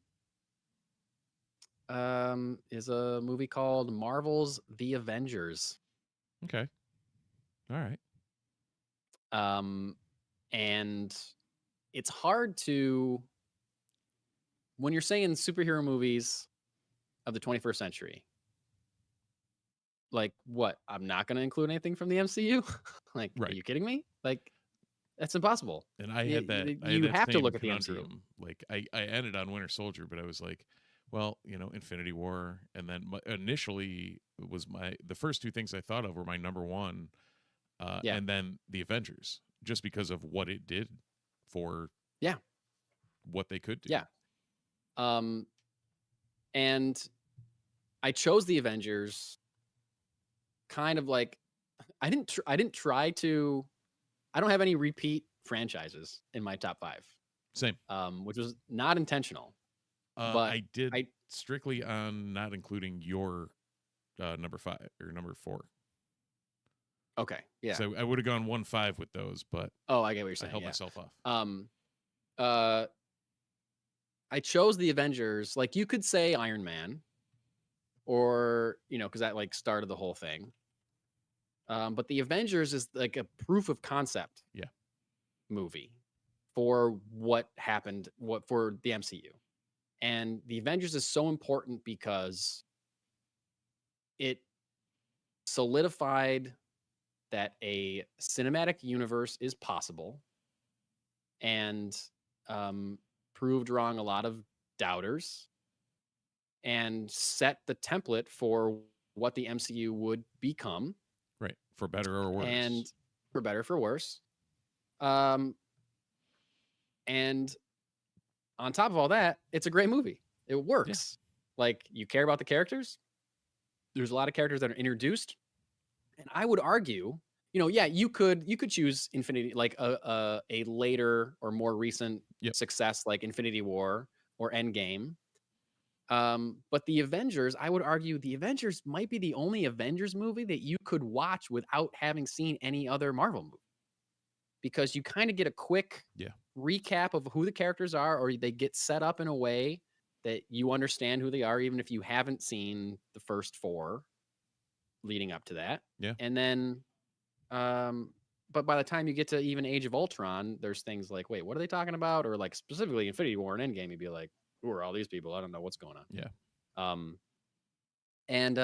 Speaker 2: is a movie called Marvel's The Avengers.
Speaker 3: Okay. All right.
Speaker 2: And it's hard to, when you're saying superhero movies of the 21st century, what? I'm not going to include anything from the MCU?
Speaker 3: Right.
Speaker 2: Are you kidding me? That's impossible.
Speaker 3: And I had that
Speaker 2: You have to
Speaker 3: same
Speaker 2: look at the MCU.
Speaker 3: conundrum. Like I ended on Winter Soldier, but I was like, well, Infinity War, and then initially it was the first two things I thought of were my number one,
Speaker 2: Yeah.
Speaker 3: and then the Avengers, just because of what it did for
Speaker 2: Yeah.
Speaker 3: what they could do.
Speaker 2: Yeah. And I chose the Avengers kind of like I didn't try to. I don't have any repeat franchises in my top 5,
Speaker 3: Same.
Speaker 2: which was not intentional. But
Speaker 3: I did strictly on not including your number 5 or number 4.
Speaker 2: Okay, yeah.
Speaker 3: So I would have gone 1-5 with those, but
Speaker 2: I get what you're
Speaker 3: I
Speaker 2: saying.
Speaker 3: held
Speaker 2: Yeah.
Speaker 3: myself off.
Speaker 2: I chose the Avengers. Like you could say Iron Man, or because that like started the whole thing. But the Avengers is like a proof of concept.
Speaker 3: Yeah.
Speaker 2: Movie for what happened, for the MCU. And the Avengers is so important because it solidified that a cinematic universe is possible, and proved wrong a lot of doubters, and set the template for what the MCU would become.
Speaker 3: Right. For better or worse.
Speaker 2: And for better, for worse. And on top of all that, it's a great movie. It works. Yeah. Like, you care about the characters. There's a lot of characters that are introduced. And I would argue, you could choose Infinity, like a later or more recent success like Infinity War or Endgame. But the Avengers, I would argue the Avengers might be the only Avengers movie that you could watch without having seen any other Marvel movie. Because you kind of get a quick recap of who the characters are, or they get set up in a way that you understand who they are, even if you haven't seen the first 4 leading up to that.
Speaker 3: Yeah.
Speaker 2: And then, but by the time you get to even Age of Ultron, there's things like, wait, what are they talking about? Or like specifically Infinity War and Endgame, you'd be like, who are all these people? I don't know what's going on.
Speaker 3: Yeah.
Speaker 2: And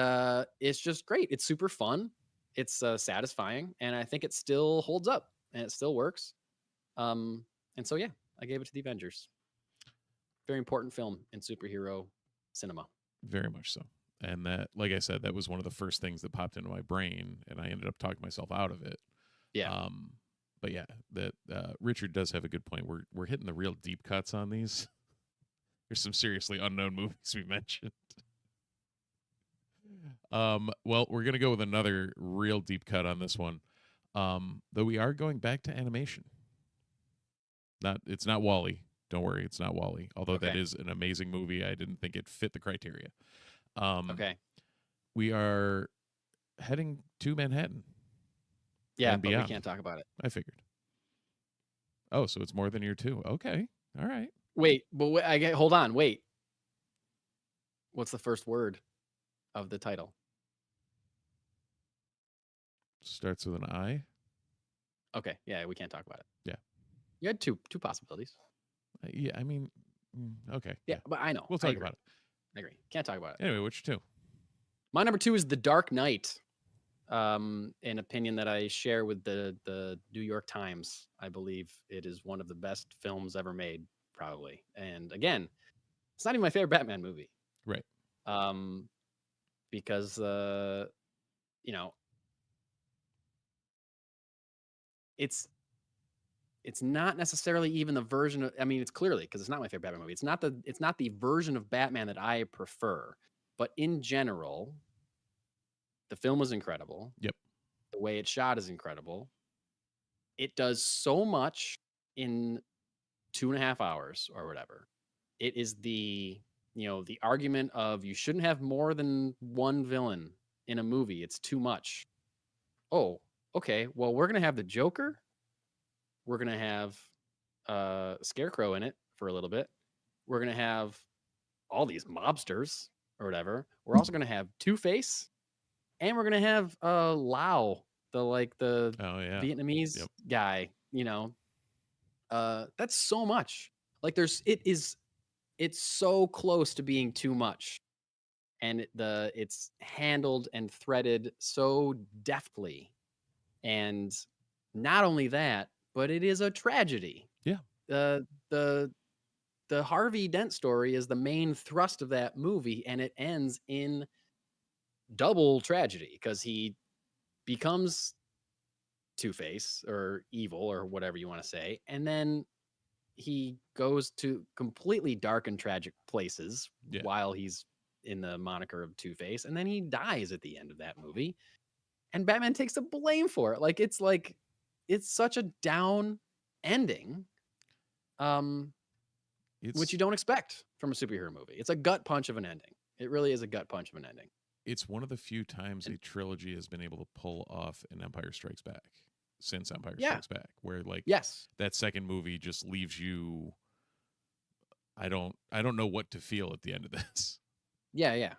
Speaker 2: it's just great. It's super fun. It's satisfying. And I think it still holds up and it still works. And so, yeah, I gave it to the Avengers. Very important film in superhero cinema.
Speaker 3: Very much so. And that, like I said, that was one of the first things that popped into my brain, and I ended up talking myself out of it.
Speaker 2: Yeah.
Speaker 3: But yeah, that Richard does have a good point. We're hitting the real deep cuts on these. There's some seriously unknown movies we mentioned. Well, we're gonna go with another real deep cut on this one. Though we are going back to animation. It's not WALL-E. Don't worry, it's not WALL-E. Although that is an amazing movie. I didn't think it fit the criteria. We are heading to Manhattan.
Speaker 2: Yeah, but we can't talk about it.
Speaker 3: I figured. Oh, so it's more than year 2. Okay. All right.
Speaker 2: Wait, but hold on. Wait. What's the first word of the title?
Speaker 3: Starts with an I.
Speaker 2: Okay. Yeah, we can't talk about it.
Speaker 3: Yeah.
Speaker 2: You had two possibilities.
Speaker 3: Yeah, I mean, okay.
Speaker 2: Yeah, but I know.
Speaker 3: We'll talk about it.
Speaker 2: I agree. Can't talk about it.
Speaker 3: Anyway, what's your 2?
Speaker 2: My number 2 is The Dark Knight. An opinion that I share with the New York Times. I believe it is one of the best films ever made, probably. And again, it's not even my favorite Batman movie.
Speaker 3: Right.
Speaker 2: Because it's not necessarily even the version of, I mean, it's clearly, because it's not my favorite Batman movie. It's not the version of Batman that I prefer. But in general, the film was incredible.
Speaker 3: Yep.
Speaker 2: The way it's shot is incredible. It does so much in 2.5 hours or whatever. It is the argument of you shouldn't have more than one villain in a movie. It's too much. Oh, okay. Well, we're going to have the Joker. We're going to have Scarecrow in it for a little bit. We're going to have all these mobsters or whatever. We're also going to have Two-Face. And we're going to have Lau, the Vietnamese guy, that's so much. Like it's so close to being too much. And it's handled and threaded so deftly. And not only that, but it is a tragedy.
Speaker 3: Yeah.
Speaker 2: The the Harvey Dent story is the main thrust of that movie, and it ends in double tragedy because he becomes Two-Face or evil or whatever you want to say, and then he goes to completely dark and tragic places
Speaker 3: Yeah.
Speaker 2: while he's in the moniker of Two-Face, and then he dies at the end of that movie, and Batman takes the blame for it. Like it's such a down ending, which
Speaker 3: It's
Speaker 2: you don't expect from a superhero movie. It's a gut punch of an ending. It really is a gut punch of an ending.
Speaker 3: it's one of the few times a trilogy has been able to pull off an Empire Strikes Back since Empire
Speaker 2: Yeah.
Speaker 3: Strikes Back, where like
Speaker 2: Yes.
Speaker 3: that second movie just leaves you. I don't know what to feel at the end of this.
Speaker 2: Yeah.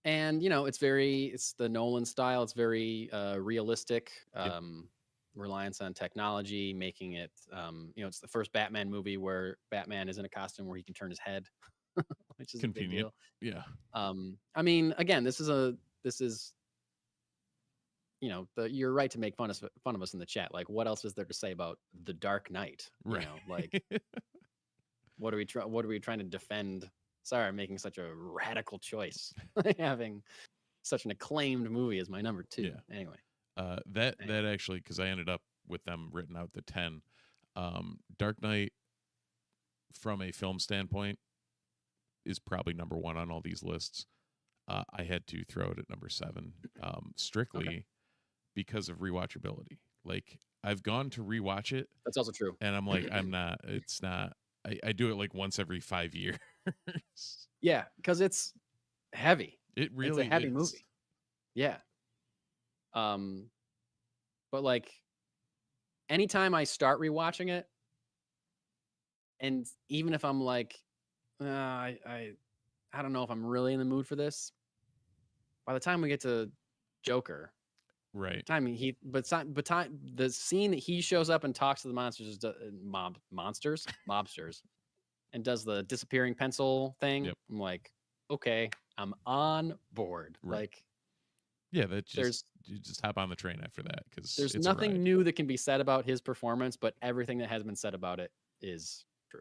Speaker 2: And it's the Nolan style. It's very realistic.
Speaker 3: Yep.
Speaker 2: Reliance on technology, making it it's the first Batman movie where Batman is in a costume where he can turn his head, which is a big
Speaker 3: Convenient.
Speaker 2: deal.
Speaker 3: Yeah.
Speaker 2: I mean, again, this is you're right to make fun of us in the chat. Like, what else is there to say about The Dark Knight?
Speaker 3: Right.
Speaker 2: Like what are we trying to defend? Sorry, I'm making such a radical choice, having such an acclaimed movie as my number 2.
Speaker 3: Yeah.
Speaker 2: Anyway,
Speaker 3: that actually, because I ended up with them written out the 10. Dark Knight, from a film standpoint, is probably number 1 on all these lists. I had to throw it at number 7, strictly because of rewatchability. Like, I've gone to rewatch it,
Speaker 2: that's also true.
Speaker 3: and I'm like, it's not. I do it like once every 5 years.
Speaker 2: Yeah, because it's heavy.
Speaker 3: It really
Speaker 2: it's a heavy
Speaker 3: is.
Speaker 2: movie. Yeah. But like, anytime I start rewatching it, and even if I'm like, I don't know if I'm really in the mood for this, by the time we get to Joker,
Speaker 3: Right.
Speaker 2: the scene that he shows up and talks to the mobsters, and does the disappearing pencil thing.
Speaker 3: Yep.
Speaker 2: I'm like, okay, I'm on board.
Speaker 3: Right.
Speaker 2: Like,
Speaker 3: yeah, you just hop on the train after that, because
Speaker 2: there's nothing new that can be said about his performance, but everything that has been said about it is true.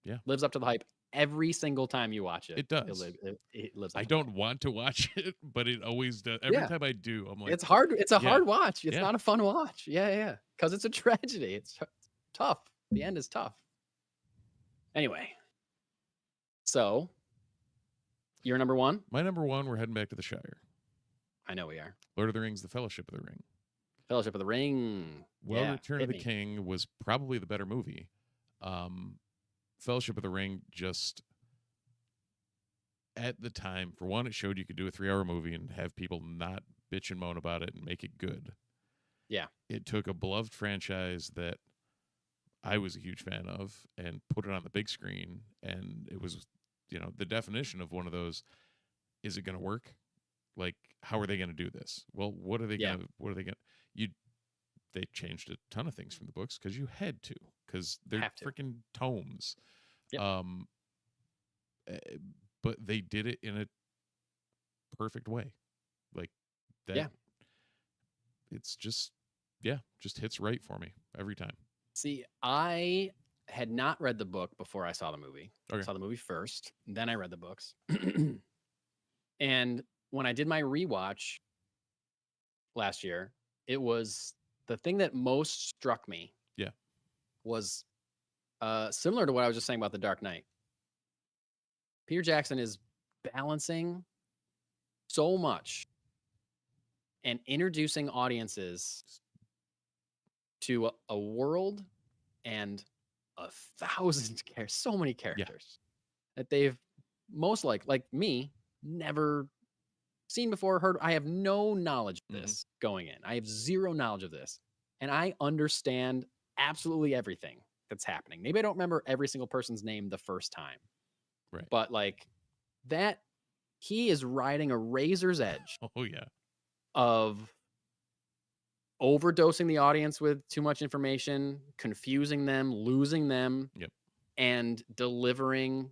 Speaker 3: Yeah.
Speaker 2: Lives up to the hype every single time you watch it.
Speaker 3: It does.
Speaker 2: It lives up
Speaker 3: I
Speaker 2: to the
Speaker 3: don't want to watch it, but it always does. Every time I do, I'm like,
Speaker 2: it's hard. It's a hard watch. It's
Speaker 3: Yeah.
Speaker 2: not a fun watch. Yeah. Because it's a tragedy. It's tough. The end is tough. Anyway, so you're number 1?
Speaker 3: my number 1, we're heading back to the Shire.
Speaker 2: I know we are.
Speaker 3: Lord of the Rings, The Fellowship of the Ring.
Speaker 2: Fellowship of the Ring.
Speaker 3: Well,
Speaker 2: Yeah,
Speaker 3: Return
Speaker 2: hit
Speaker 3: of the
Speaker 2: me.
Speaker 3: King was probably the better movie. Fellowship of the Ring, just at the time, for one, it showed you could do a 3-hour movie and have people not bitch and moan about it and make it good.
Speaker 2: Yeah.
Speaker 3: It took a beloved franchise that I was a huge fan of and put it on the big screen, and it was, the definition of one of those, is it going to work? Like, how are they going to do this? Well, what are they going to, they changed a ton of things from the books because you had to, because they're freaking tomes.
Speaker 2: Yep.
Speaker 3: But they did it in a perfect way. Like that.
Speaker 2: Yeah.
Speaker 3: It's just hits right for me every time.
Speaker 2: See, I had not read the book before I saw the movie.
Speaker 3: Okay.
Speaker 2: I saw the movie first, then I read the books. And when I did my rewatch last year, it was the thing that most struck me.
Speaker 3: Yeah.
Speaker 2: Was similar to what I was just saying about The Dark Knight. Peter Jackson is balancing so much and introducing audiences to a world and 1,000 characters, so many characters that they've most like me, never seen before, heard. I have no knowledge of this going in. I have zero knowledge of this. And I understand absolutely everything that's happening. Maybe I don't remember every single person's name the first time.
Speaker 3: Right.
Speaker 2: But like that, he is riding a razor's edge.
Speaker 3: Oh, yeah.
Speaker 2: Of overdosing the audience with too much information, confusing them, losing them, and delivering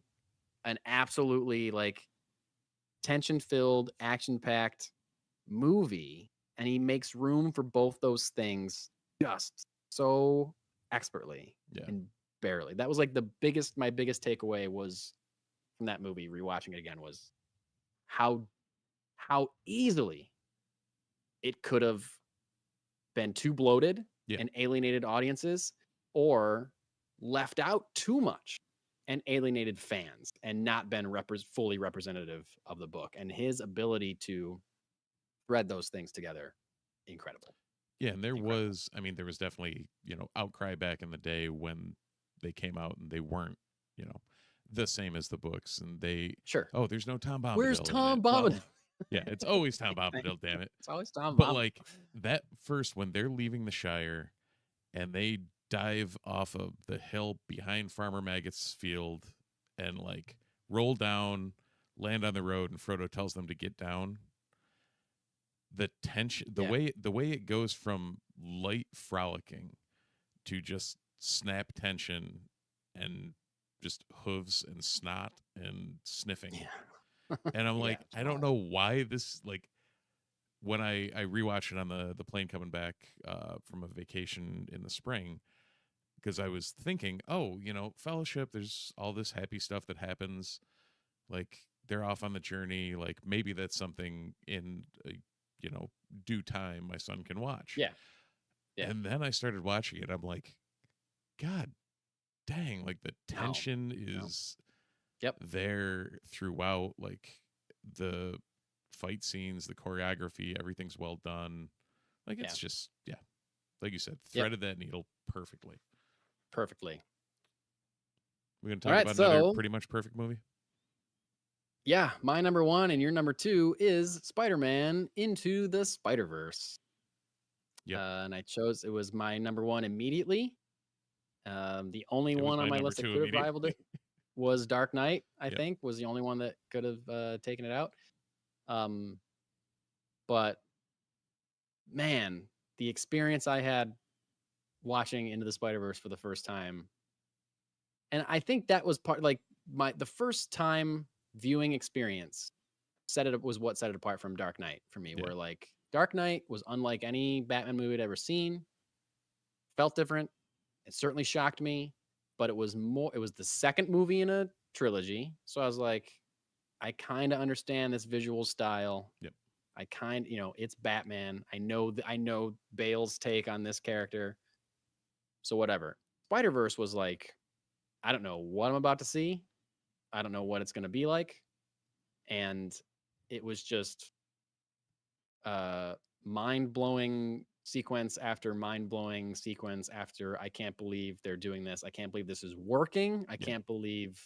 Speaker 2: an absolutely like tension-filled, action-packed movie and he makes room for both those things just so expertly
Speaker 3: Yeah.
Speaker 2: and barely. That was like my biggest takeaway was from that movie, rewatching it again, was how easily it could have been too bloated
Speaker 3: Yeah.
Speaker 2: and alienated audiences, or left out too much and alienated fans and not been fully representative of the book. And his ability to thread those things together, incredible.
Speaker 3: Yeah, and there
Speaker 2: Incredible.
Speaker 3: was, I mean, there was definitely, outcry back in the day when they came out and they weren't, the same as the books. And
Speaker 2: Sure.
Speaker 3: oh, there's no Tom Bombadil.
Speaker 2: Where's
Speaker 3: in
Speaker 2: Tom
Speaker 3: it. Well,
Speaker 2: Bombadil?
Speaker 3: yeah, it's always Tom Bombadil, damn it.
Speaker 2: It's always Tom
Speaker 3: But
Speaker 2: Bombadil.
Speaker 3: like that first, when they're leaving the Shire and they dive off of the hill behind Farmer Maggot's field and like roll down, land on the road, and Frodo tells them to get down. The tension, the way it goes from light frolicking to just snap tension and just hooves and snot and sniffing.
Speaker 2: Yeah.
Speaker 3: And I'm like, I don't know why this, like, when I rewatched it on the plane coming back from a vacation in the spring, because I was thinking, oh, Fellowship, there's all this happy stuff that happens. Like, they're off on the journey. Like, maybe that's something in due time my son can watch.
Speaker 2: Yeah.
Speaker 3: And then I started watching it. I'm like, God dang, like the tension is there throughout, like the fight scenes, the choreography, everything's well done. Like it's just, like you said, threaded that needle perfectly. We're going to talk about another pretty much perfect movie.
Speaker 2: Yeah, my number one and your number two is Spider-Man Into the Spider-Verse. Yeah, and it was my number one immediately. The only one on my list that could have rivaled it was Dark Knight, I think, was the only one that could have taken it out. But man, the experience I had watching Into the Spider-Verse for the first time, and I think that was part, like, the first time viewing experience was what set it apart from Dark Knight for me, where like Dark Knight was unlike any Batman movie I'd ever seen. Felt different. It certainly shocked me, but it was the second movie in a trilogy. So I was like, I kind of understand this visual style.
Speaker 3: Yep.
Speaker 2: I it's Batman. I know Bale's take on this character. So whatever. Spider-Verse was like, I don't know what I'm about to see. I don't know what it's going to be like. And it was just mind-blowing sequence after mind-blowing sequence after, I can't believe they're doing this. I can't believe this is working. I can't believe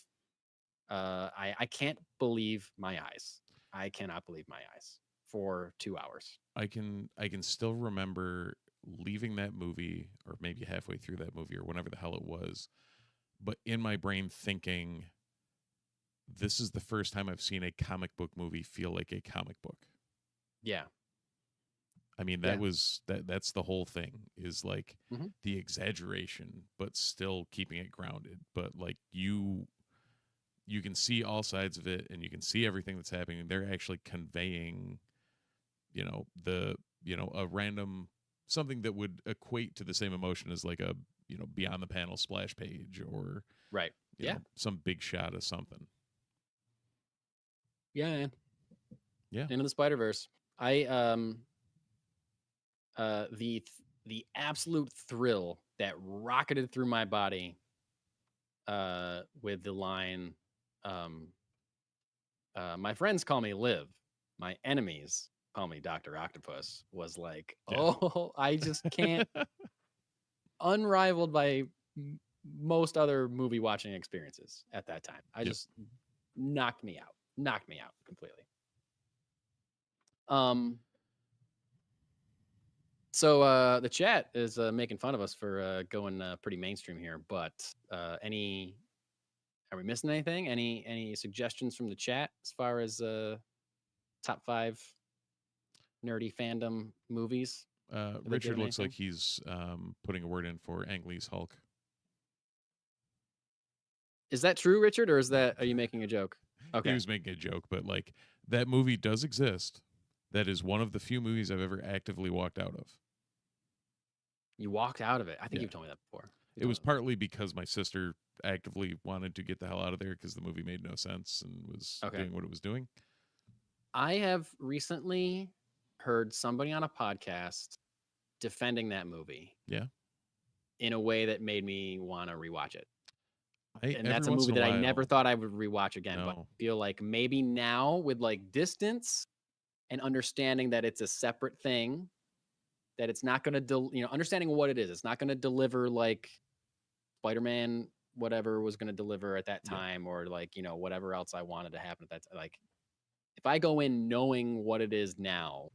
Speaker 2: I can't believe my eyes. I cannot believe my eyes for 2 hours.
Speaker 3: I can still remember leaving that movie, or maybe halfway through that movie, or whenever the hell it was, but in my brain thinking, this is the first time I've seen a comic book movie feel like a comic book.
Speaker 2: Yeah.
Speaker 3: I mean, that's the whole thing, is like the exaggeration, but still keeping it grounded. But like you can see all sides of it and you can see everything that's happening. They're actually conveying, a random something that would equate to the same emotion as like a, beyond the panel splash page, or some big shot of something.
Speaker 2: Yeah, man.
Speaker 3: Yeah.
Speaker 2: Into the Spider-Verse. The absolute thrill that rocketed through my body with the line, my friends call me Liv, my enemies call me Dr. Octopus, was like, I just can't. Unrivaled by most other movie watching experiences at that time. I just knocked me out completely. So the chat is making fun of us for going pretty mainstream here, but are we missing anything? Any suggestions from the chat as far as top 5 nerdy fandom movies?
Speaker 3: Richard looks like he's putting a word in for Ang Lee's Hulk.
Speaker 2: Is that true, Richard, or are you making a joke? Okay.
Speaker 3: He was making a joke, but like that movie does exist. That is one of the few movies I've ever actively walked out of.
Speaker 2: You walked out of it. I think
Speaker 3: Yeah.
Speaker 2: you've told me that before.
Speaker 3: It was partly because my sister actively wanted to get the hell out of there because the movie made no sense and was doing what it was doing.
Speaker 2: I have recently heard somebody on a podcast defending that movie.
Speaker 3: Yeah.
Speaker 2: In a way that made me want to rewatch it. And
Speaker 3: every
Speaker 2: that's a
Speaker 3: once
Speaker 2: movie
Speaker 3: in a
Speaker 2: that I never
Speaker 3: while-
Speaker 2: thought I would rewatch again. But I
Speaker 3: No.
Speaker 2: feel like maybe now with like distance and understanding that it's a separate thing, that it's not going to, understanding what it is, it's not going to deliver like Spider-Man, whatever was going to deliver at that time, or like, whatever else I wanted to happen at that time. Like, if I go in knowing what it is now,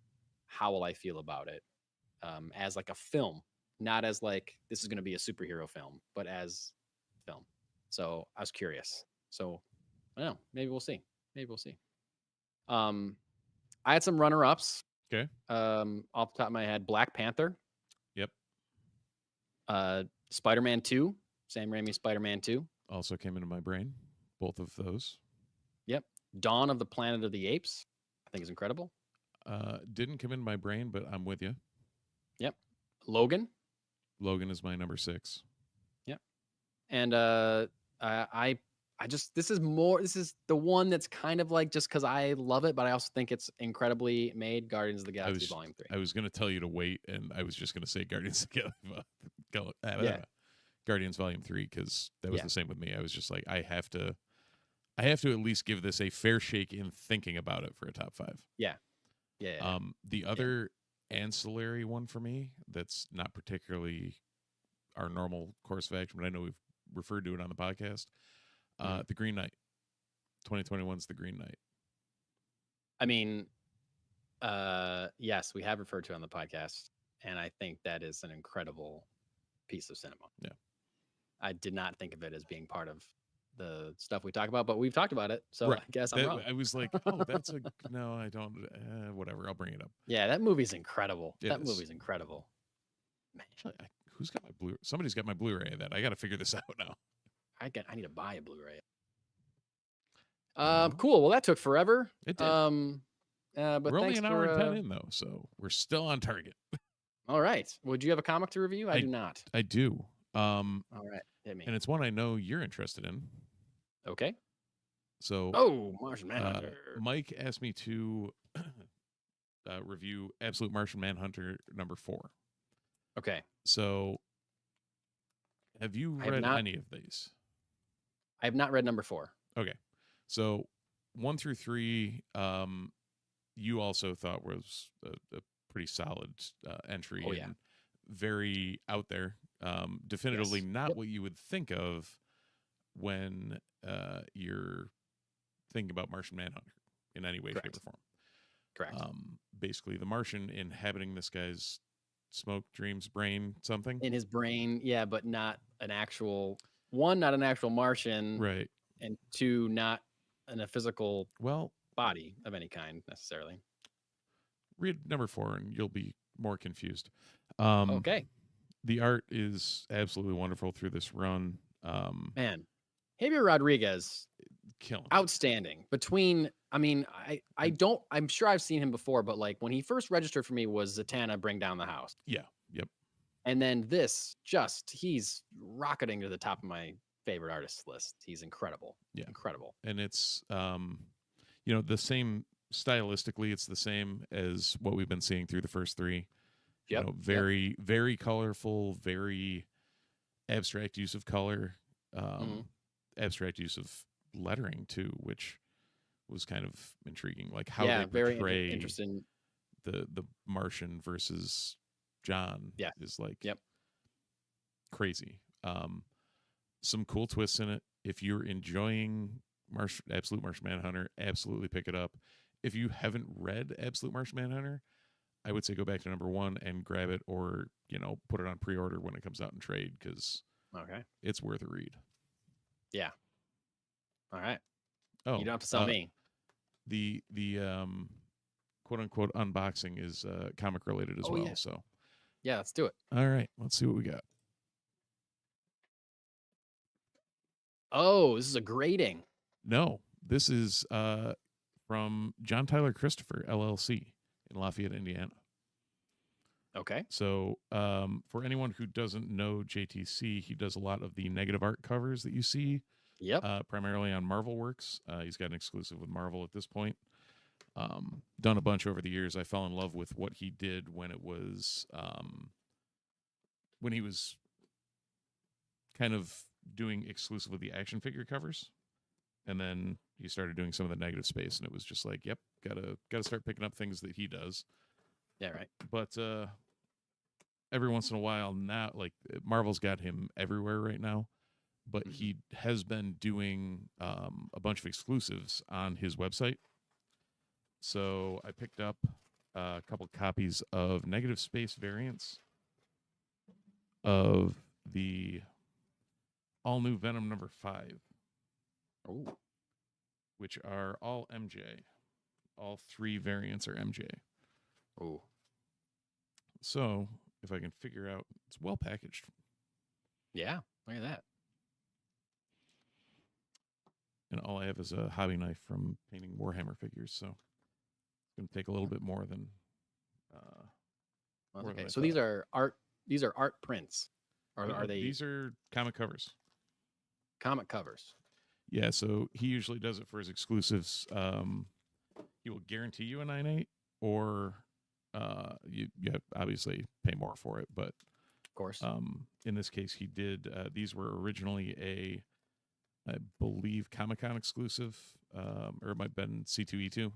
Speaker 2: how will I feel about it? As like a film, not as like this is going to be a superhero film, but as film. So I was curious. So I don't know. Maybe we'll see. I had some runner-ups.
Speaker 3: Okay.
Speaker 2: Off the top of my head, Black Panther.
Speaker 3: Yep.
Speaker 2: Spider-Man 2. Sam Raimi's Spider-Man 2.
Speaker 3: Also came into my brain. Both of those.
Speaker 2: Yep. Dawn of the Planet of the Apes. I think is incredible.
Speaker 3: Didn't come in my brain, but I'm with you.
Speaker 2: Yep. Logan.
Speaker 3: Logan is my number 6.
Speaker 2: Yep. And this is the one that's kind of like just because I love it, but I also think it's incredibly made. Guardians of the Galaxy Volume 3.
Speaker 3: I was going to tell you to wait, and I was just going to say Guardians of the Guardians Volume 3 because that was the same with me. I was just like, I have to at least give this a fair shake in thinking about it for a top 5.
Speaker 2: Yeah.
Speaker 3: The other ancillary one for me that's not particularly our normal course of action, but I know we've referred to it on the podcast. The Green Knight. 2021's The Green Knight.
Speaker 2: I mean, yes, we have referred to it on the podcast, and I think that is an incredible piece of cinema.
Speaker 3: Yeah.
Speaker 2: I did not think of it as being part of the stuff we talk about, but we've talked about it, so I guess I'm wrong.
Speaker 3: I was like, oh, that's no, I don't, whatever, I'll bring it up.
Speaker 2: Yeah, that movie's incredible. Movie's incredible. Man.
Speaker 3: Actually, who's got my Blu-ray? Somebody's got my Blu-ray of that. I got to figure this out now.
Speaker 2: I need to buy a Blu-ray. Cool. Well, that took forever.
Speaker 3: It did.
Speaker 2: But
Speaker 3: we're only
Speaker 2: thanks
Speaker 3: an hour
Speaker 2: for,
Speaker 3: and 10 in though, so we're still on target.
Speaker 2: All right. Would you have a comic to review? I do not.
Speaker 3: I do.
Speaker 2: All right. Hit me.
Speaker 3: And it's one I know you're interested in.
Speaker 2: Okay.
Speaker 3: So,
Speaker 2: Martian Manhunter.
Speaker 3: Mike asked me to review Absolute Martian Manhunter number 4.
Speaker 2: Okay.
Speaker 3: So, have you read any of these?
Speaker 2: I have not read number 4.
Speaker 3: Okay. So, 1 through 3, you also thought was a pretty solid entry.
Speaker 2: Oh, yeah.
Speaker 3: And very out there. Definitively not what you would think of when you're thinking about Martian Manhunter in any way, shape, or form.
Speaker 2: Correct.
Speaker 3: Basically, the Martian inhabiting this guy's smoke, dreams, brain, something.
Speaker 2: In his brain, yeah, but not an actual... One, not an actual Martian.
Speaker 3: Right.
Speaker 2: And 2, not in a physical
Speaker 3: well
Speaker 2: body of any kind, necessarily.
Speaker 3: Read number 4, and you'll be more confused.
Speaker 2: Okay.
Speaker 3: The art is absolutely wonderful through this run.
Speaker 2: Man, Javier Rodriguez,
Speaker 3: killing.
Speaker 2: Outstanding. I'm sure I've seen him before, but like when he first registered for me was Zatanna Bring Down the House.
Speaker 3: Yeah. Yep.
Speaker 2: And then he's rocketing to the top of my favorite artists list. He's incredible.
Speaker 3: Yeah.
Speaker 2: Incredible.
Speaker 3: And it's, the same stylistically, it's the same as what we've been seeing through the first 3.
Speaker 2: Yep.
Speaker 3: Very, very colorful, very abstract use of color, abstract use of lettering too, which was kind of intriguing. Like how they portray
Speaker 2: very interesting.
Speaker 3: The Martian versus John is like crazy. Some cool twists in it. If you're enjoying Absolute Martian Manhunter, absolutely pick it up. If you haven't read Absolute Martian Manhunter, I would say go back to number 1 and grab it, or put it on pre-order when it comes out in trade, because it's worth a read.
Speaker 2: Yeah. All right.
Speaker 3: Oh,
Speaker 2: you don't have to sell me.
Speaker 3: The quote unquote unboxing is comic related as well.
Speaker 2: Yeah.
Speaker 3: So
Speaker 2: yeah, let's do it.
Speaker 3: All right, let's see what we got.
Speaker 2: Oh, this is a grading.
Speaker 3: No, this is from John Tyler Christopher LLC, in Lafayette, Indiana.
Speaker 2: Okay.
Speaker 3: So for anyone who doesn't know JTC, he does a lot of the negative art covers that you see,
Speaker 2: Yep.
Speaker 3: primarily on Marvel Works. He's got an exclusive with Marvel at this point. Done a bunch over the years. I fell in love with what he did when he was kind of doing exclusively the action figure covers, and then he started doing some of the negative space, and it was just like, yep, gotta start picking up things that he does.
Speaker 2: Yeah, right.
Speaker 3: But every once in a while now, like Marvel's got him everywhere right now, but he has been doing a bunch of exclusives on his website. So I picked up a couple copies of negative space variants of the all new Venom number 5.
Speaker 2: Oh.
Speaker 3: Which are all MJ. All 3 variants are MJ.
Speaker 2: Oh.
Speaker 3: So if I can figure out, it's well packaged.
Speaker 2: Yeah, look at that.
Speaker 3: And all I have is a hobby knife from painting Warhammer figures, so it's going to take a little bit more than.
Speaker 2: Well,
Speaker 3: more than
Speaker 2: okay,
Speaker 3: I
Speaker 2: so these
Speaker 3: thought.
Speaker 2: are art. These are art prints, or
Speaker 3: No,
Speaker 2: are they
Speaker 3: These are comic covers.
Speaker 2: comic covers?
Speaker 3: Yeah, so he usually does it for his exclusives. He will guarantee you a 9.8, or you obviously pay more for it. But
Speaker 2: Of course.
Speaker 3: in this case, he did. These were originally I believe, Comic-Con exclusive, or it might have been C2E2.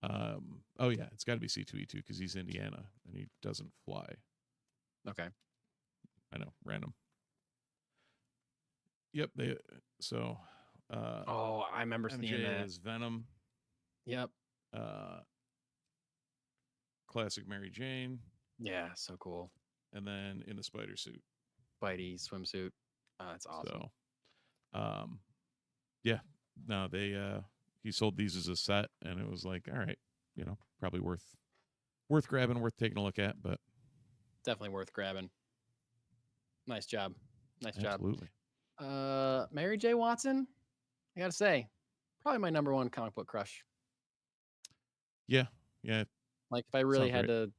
Speaker 3: Oh yeah, it's got to be C2E2 because he's Indiana and he doesn't fly.
Speaker 2: Okay.
Speaker 3: I know, random. Yep. So.
Speaker 2: Oh, I remember seeing
Speaker 3: MJ
Speaker 2: that.
Speaker 3: is Venom.
Speaker 2: Yep.
Speaker 3: Classic Mary Jane.
Speaker 2: Yeah, so cool.
Speaker 3: And then in the spider suit.
Speaker 2: Spidey swimsuit. That's awesome.
Speaker 3: So, yeah. No, he sold these as a set, and it was like, all right, probably worth grabbing, worth taking a look at, but
Speaker 2: Definitely worth grabbing. Nice job. Nice
Speaker 3: absolutely.
Speaker 2: job. Mary J. Watson, I gotta say, probably my number 1 comic book crush.
Speaker 3: Yeah.
Speaker 2: Like if I really
Speaker 3: Sounds
Speaker 2: had to,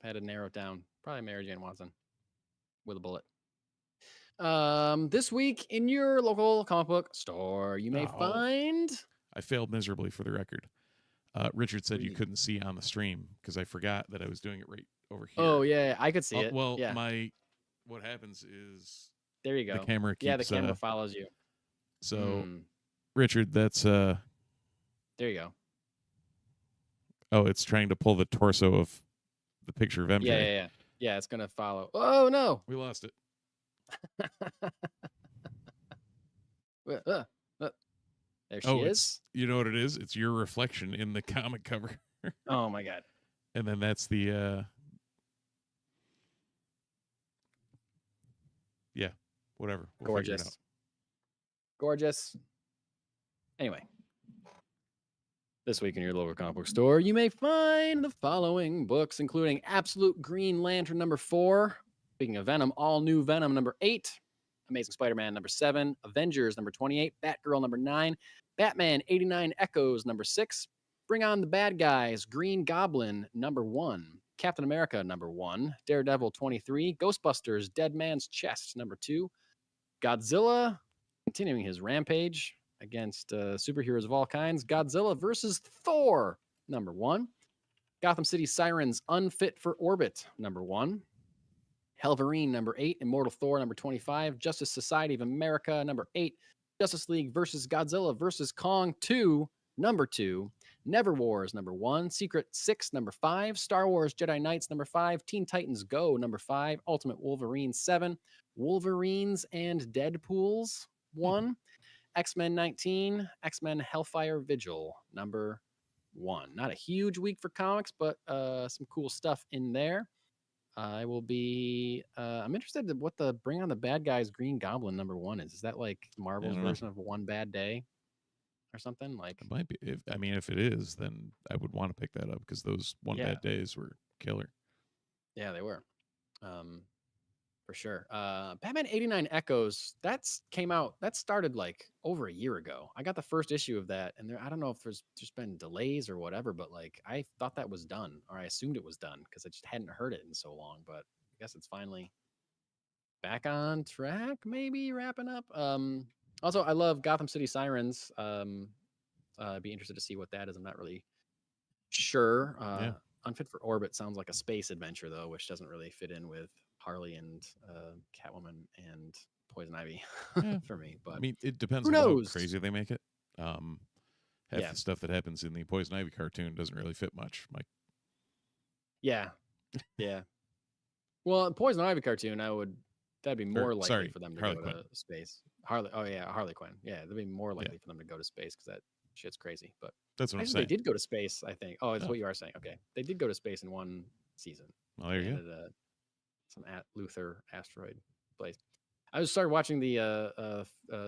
Speaker 2: had to narrow it down, probably Mary Jane Watson with a bullet. This week in your local comic book store, you may find.
Speaker 3: I failed miserably for the record. Richard said you
Speaker 2: Please.
Speaker 3: couldn't see on the stream because I forgot that I was doing it right over here.
Speaker 2: Oh yeah, I could see it.
Speaker 3: Well,
Speaker 2: yeah.
Speaker 3: What happens is
Speaker 2: there you go.
Speaker 3: the camera keeps.
Speaker 2: Yeah, the camera follows you.
Speaker 3: So, Richard, that's
Speaker 2: there you go.
Speaker 3: Oh, it's trying to pull the torso of the picture of MJ.
Speaker 2: Yeah. Yeah, it's gonna follow. Oh no,
Speaker 3: we lost it.
Speaker 2: There she is.
Speaker 3: You know what it is? It's your reflection in the comic cover.
Speaker 2: Oh my god.
Speaker 3: And then that's the yeah, whatever. We'll figure it out.
Speaker 2: Gorgeous. Anyway, this week in your local comic book store, you may find the following books, including Absolute Green Lantern number 4. Speaking of Venom, All New Venom number 8. Amazing Spider-Man number 7. Avengers number 28. Batgirl number 9. Batman 89 Echoes number 6. Bring On the Bad Guys, Green Goblin number 1. Captain America number 1. Daredevil 23. Ghostbusters Dead Man's Chest number 2. Godzilla continuing his rampage against superheroes of all kinds. Godzilla versus Thor number 1. Gotham City Sirens Unfit for Orbit number 1. Helverine number 8. Immortal Thor number 25. Justice Society of America number 8. Justice League versus Godzilla versus Kong 2 number 2. Never Wars number 1. Secret 6 number 5. Star Wars Jedi Knights number 5. Teen Titans Go number 5. Ultimate Wolverine 7. Wolverines and Deadpools 1. X-Men 19. X-Men Hellfire Vigil number 1. Not a huge week for comics, but some cool stuff in there. I will be. I'm interested in what the Bring On the Bad Guys Green Goblin number 1 is. Is that like Marvel's version of One Bad Day or something? Like
Speaker 3: it might be. If it is, then I would want to pick that up because those One Bad Days were killer.
Speaker 2: Yeah, they were. for sure. Batman 89 Echoes, that started like over a year ago. I got the first issue of that, and I don't know if there's just been delays or whatever, but like I thought that was done, or I assumed it was done because I just hadn't heard it in so long. But I guess it's finally back on track, maybe wrapping up. Also, I love Gotham City Sirens. I'd be interested to see what that is. I'm not really sure.
Speaker 3: Yeah.
Speaker 2: Unfit for Orbit sounds like a space adventure though, which doesn't really fit in with Harley and Catwoman and Poison Ivy
Speaker 3: Yeah.
Speaker 2: for me. But
Speaker 3: I mean, it depends
Speaker 2: who
Speaker 3: on how
Speaker 2: knows?
Speaker 3: crazy they make it. Half
Speaker 2: Yeah.
Speaker 3: the stuff that happens in the Poison Ivy cartoon doesn't really fit much. Like,
Speaker 2: Yeah, yeah. Well, Poison Ivy cartoon, that'd be more likely
Speaker 3: sorry,
Speaker 2: for them to
Speaker 3: Harley
Speaker 2: go
Speaker 3: Quinn.
Speaker 2: to space. Oh yeah, Harley Quinn. Yeah, that'd be more likely for them to go to space because that shit's crazy. But
Speaker 3: That's what I'm
Speaker 2: actually,
Speaker 3: saying.
Speaker 2: they did go to space. I think. Oh, it's
Speaker 3: Oh.
Speaker 2: what you are saying. Okay, they did go to space in one season.
Speaker 3: Well, there you go.
Speaker 2: Landed some Luther asteroid place. I just started watching the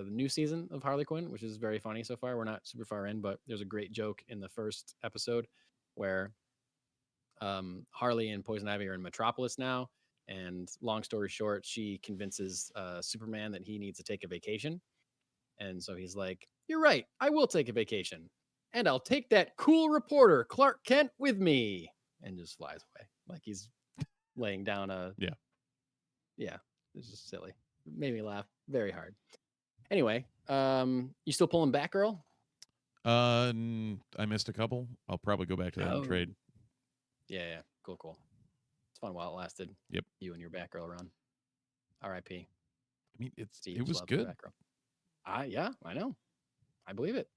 Speaker 2: new season of Harley Quinn, which is very funny so far. We're not super far in, but there's a great joke in the first episode where Harley and Poison Ivy are in Metropolis now. And long story short, she convinces Superman that he needs to take a vacation. And so he's like, "You're right. I will take a vacation. And I'll take that cool reporter, Clark Kent, with me." And just flies away. Like he's laying down a.
Speaker 3: Yeah.
Speaker 2: Yeah. It's just silly. It made me laugh very hard. Anyway, you still pulling Batgirl?
Speaker 3: I missed a couple. I'll probably go back to that in trade.
Speaker 2: Yeah. Cool. It's fun while it lasted.
Speaker 3: Yep.
Speaker 2: You and your Batgirl run. R.I.P.
Speaker 3: I mean, it
Speaker 2: Steve's
Speaker 3: was
Speaker 2: love for
Speaker 3: good.
Speaker 2: Batgirl. Yeah, I know. I believe it.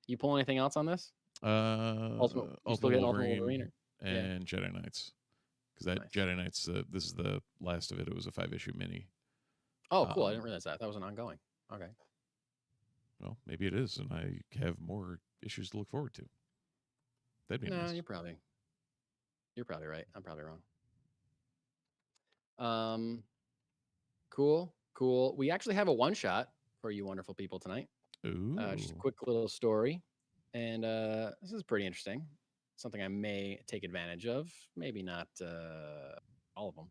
Speaker 2: You pull anything else on this?
Speaker 3: Ultimate
Speaker 2: Ultimate
Speaker 3: Wolverine,
Speaker 2: Wolverine
Speaker 3: and Jedi Knights. Because that
Speaker 2: Nice.
Speaker 3: Jedi Knights, this is the last of it. It was a 5-issue mini.
Speaker 2: Oh, cool. I didn't realize that. That was an ongoing. Okay.
Speaker 3: Well, maybe it is, and I have more issues to look forward to. That'd be nice.
Speaker 2: You're probably right. I'm probably wrong. Cool. We actually have a one shot for you wonderful people tonight.
Speaker 3: Ooh.
Speaker 2: Just a quick little story. And this is pretty interesting. Something I may take advantage of. Maybe not all of them.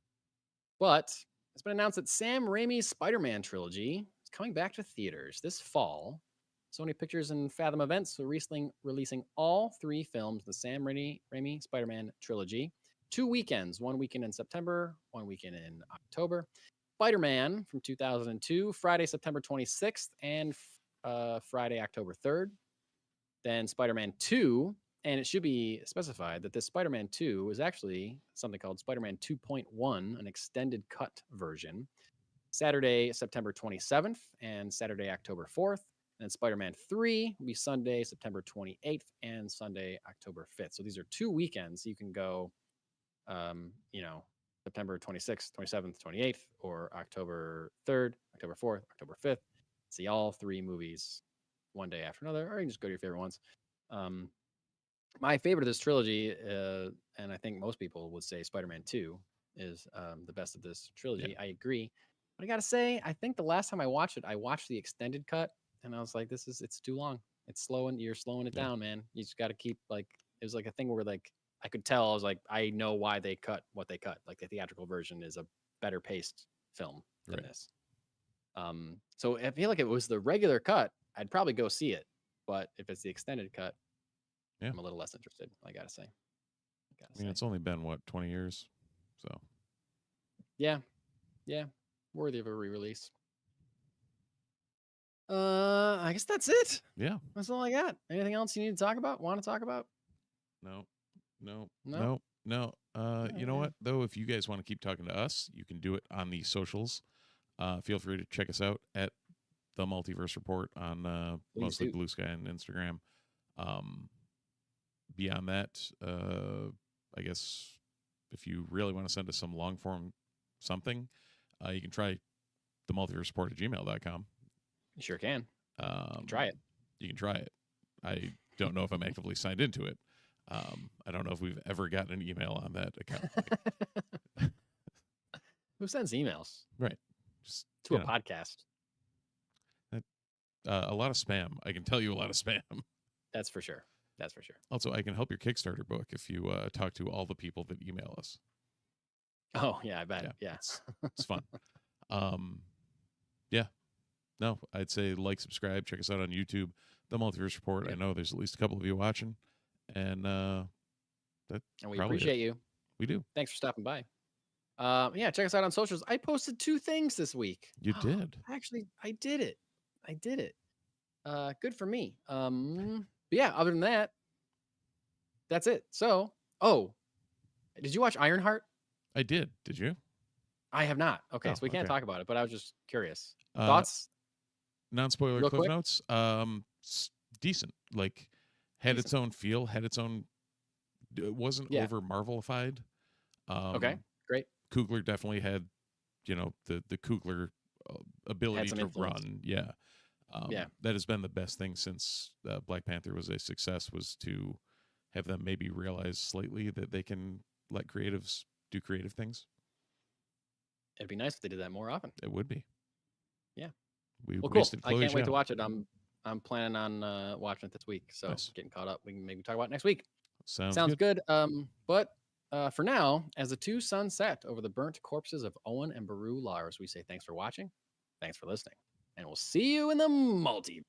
Speaker 2: But it's been announced that Sam Raimi's Spider-Man trilogy is coming back to theaters this fall. Sony Pictures and Fathom Events are releasing all 3 films in the Sam Raimi Spider-Man trilogy. 2 weekends, 1 weekend in September, 1 weekend in October. Spider-Man from 2002, Friday, September 26th, and Friday, October 3rd. Then Spider-Man 2, and it should be specified that this Spider-Man 2 is actually something called Spider-Man 2.1, an extended cut version. Saturday, September 27th, and Saturday, October 4th. And Spider-Man 3 will be Sunday, September 28th, and Sunday, October 5th. So these are 2 weekends. You can go, September 26th, 27th, 28th, or October 3rd, October 4th, October 5th. See all 3 movies one day after another, or you can just go to your favorite ones. My favorite of this trilogy, and I think most people would say Spider-Man 2 is the best of this trilogy. Yeah. I agree. But I got to say, I think the last time I watched it, I watched the extended cut, and I was like, it's too long. It's slowing. You're slowing it down, man. You just got to keep, like, it was like a thing where, like, I could tell, I was like, I know why they cut what they cut. Like, the theatrical version is a better paced film than this. So I feel like if it was the regular cut, I'd probably go see it. But if it's the extended cut, I'm a little less interested, I gotta say.
Speaker 3: I mean, it's only been, 20 years? So.
Speaker 2: Yeah. Worthy of a re-release. I guess that's it.
Speaker 3: Yeah.
Speaker 2: That's all I got. Anything else you need to talk about? Want to talk about?
Speaker 3: No.
Speaker 2: Right.
Speaker 3: You know what, though? If you guys want to keep talking to us, you can do it on the socials. Feel free to check us out at the Multiverse Report on mostly Blue Sky and Instagram. Beyond that, I guess if you really want to send us some long form something, you can try the Multiverse Report at gmail.com.
Speaker 2: You sure can. Try it.
Speaker 3: You can try it. I don't know if I'm actively signed into it. I don't know if we've ever gotten an email on that account.
Speaker 2: Who sends emails?
Speaker 3: Right. Just
Speaker 2: to a podcast.
Speaker 3: A lot of spam. I can tell you a lot of spam.
Speaker 2: That's for sure.
Speaker 3: Also, I can help your Kickstarter book if you talk to all the people that email us.
Speaker 2: Oh yeah, I bet.
Speaker 3: Yeah,
Speaker 2: Yeah.
Speaker 3: it's fun. Yeah, no, I'd say like, subscribe, check us out on YouTube, the Multiverse Report.
Speaker 2: Yeah.
Speaker 3: I know there's at least a couple of you watching, and that's
Speaker 2: And we
Speaker 3: probably
Speaker 2: appreciate
Speaker 3: it.
Speaker 2: you.
Speaker 3: We do.
Speaker 2: Thanks for stopping by. Yeah, check us out on socials. I posted 2 things this week.
Speaker 3: You did.
Speaker 2: Actually, I did it. I did it. Good for me. But yeah, other than that, that's it. So, did you watch Ironheart?
Speaker 3: I did. Did you?
Speaker 2: I have not. Okay,
Speaker 3: Oh,
Speaker 2: so we can't
Speaker 3: okay.
Speaker 2: talk about it, but I was just curious.
Speaker 3: Uh,
Speaker 2: Thoughts?
Speaker 3: Non-spoiler
Speaker 2: Real
Speaker 3: cliff
Speaker 2: quick?
Speaker 3: notes. Decent. Like, had its own feel. Had its own. It wasn't
Speaker 2: Yeah.
Speaker 3: over Marvelified.
Speaker 2: Okay, great.
Speaker 3: Coogler definitely had, the Coogler ability
Speaker 2: some
Speaker 3: to
Speaker 2: influence.
Speaker 3: run. Yeah.
Speaker 2: Yeah.
Speaker 3: That has been the best thing since Black Panther was a success, was to have them maybe realize slightly that they can let creatives do creative things.
Speaker 2: It'd be nice if they did that more often.
Speaker 3: It would be.
Speaker 2: Yeah.
Speaker 3: We
Speaker 2: Well, cool.
Speaker 3: wasted
Speaker 2: I
Speaker 3: Chloe
Speaker 2: can't wait to
Speaker 3: Zhao.
Speaker 2: watch it. I'm planning on watching it this week, so
Speaker 3: Nice.
Speaker 2: getting caught up. We can maybe talk about it next week.
Speaker 3: Sounds
Speaker 2: good. But for now, as the 2 suns set over the burnt corpses of Owen and Baru Lars, we say thanks for watching, thanks for listening, and we'll see you in the multiverse.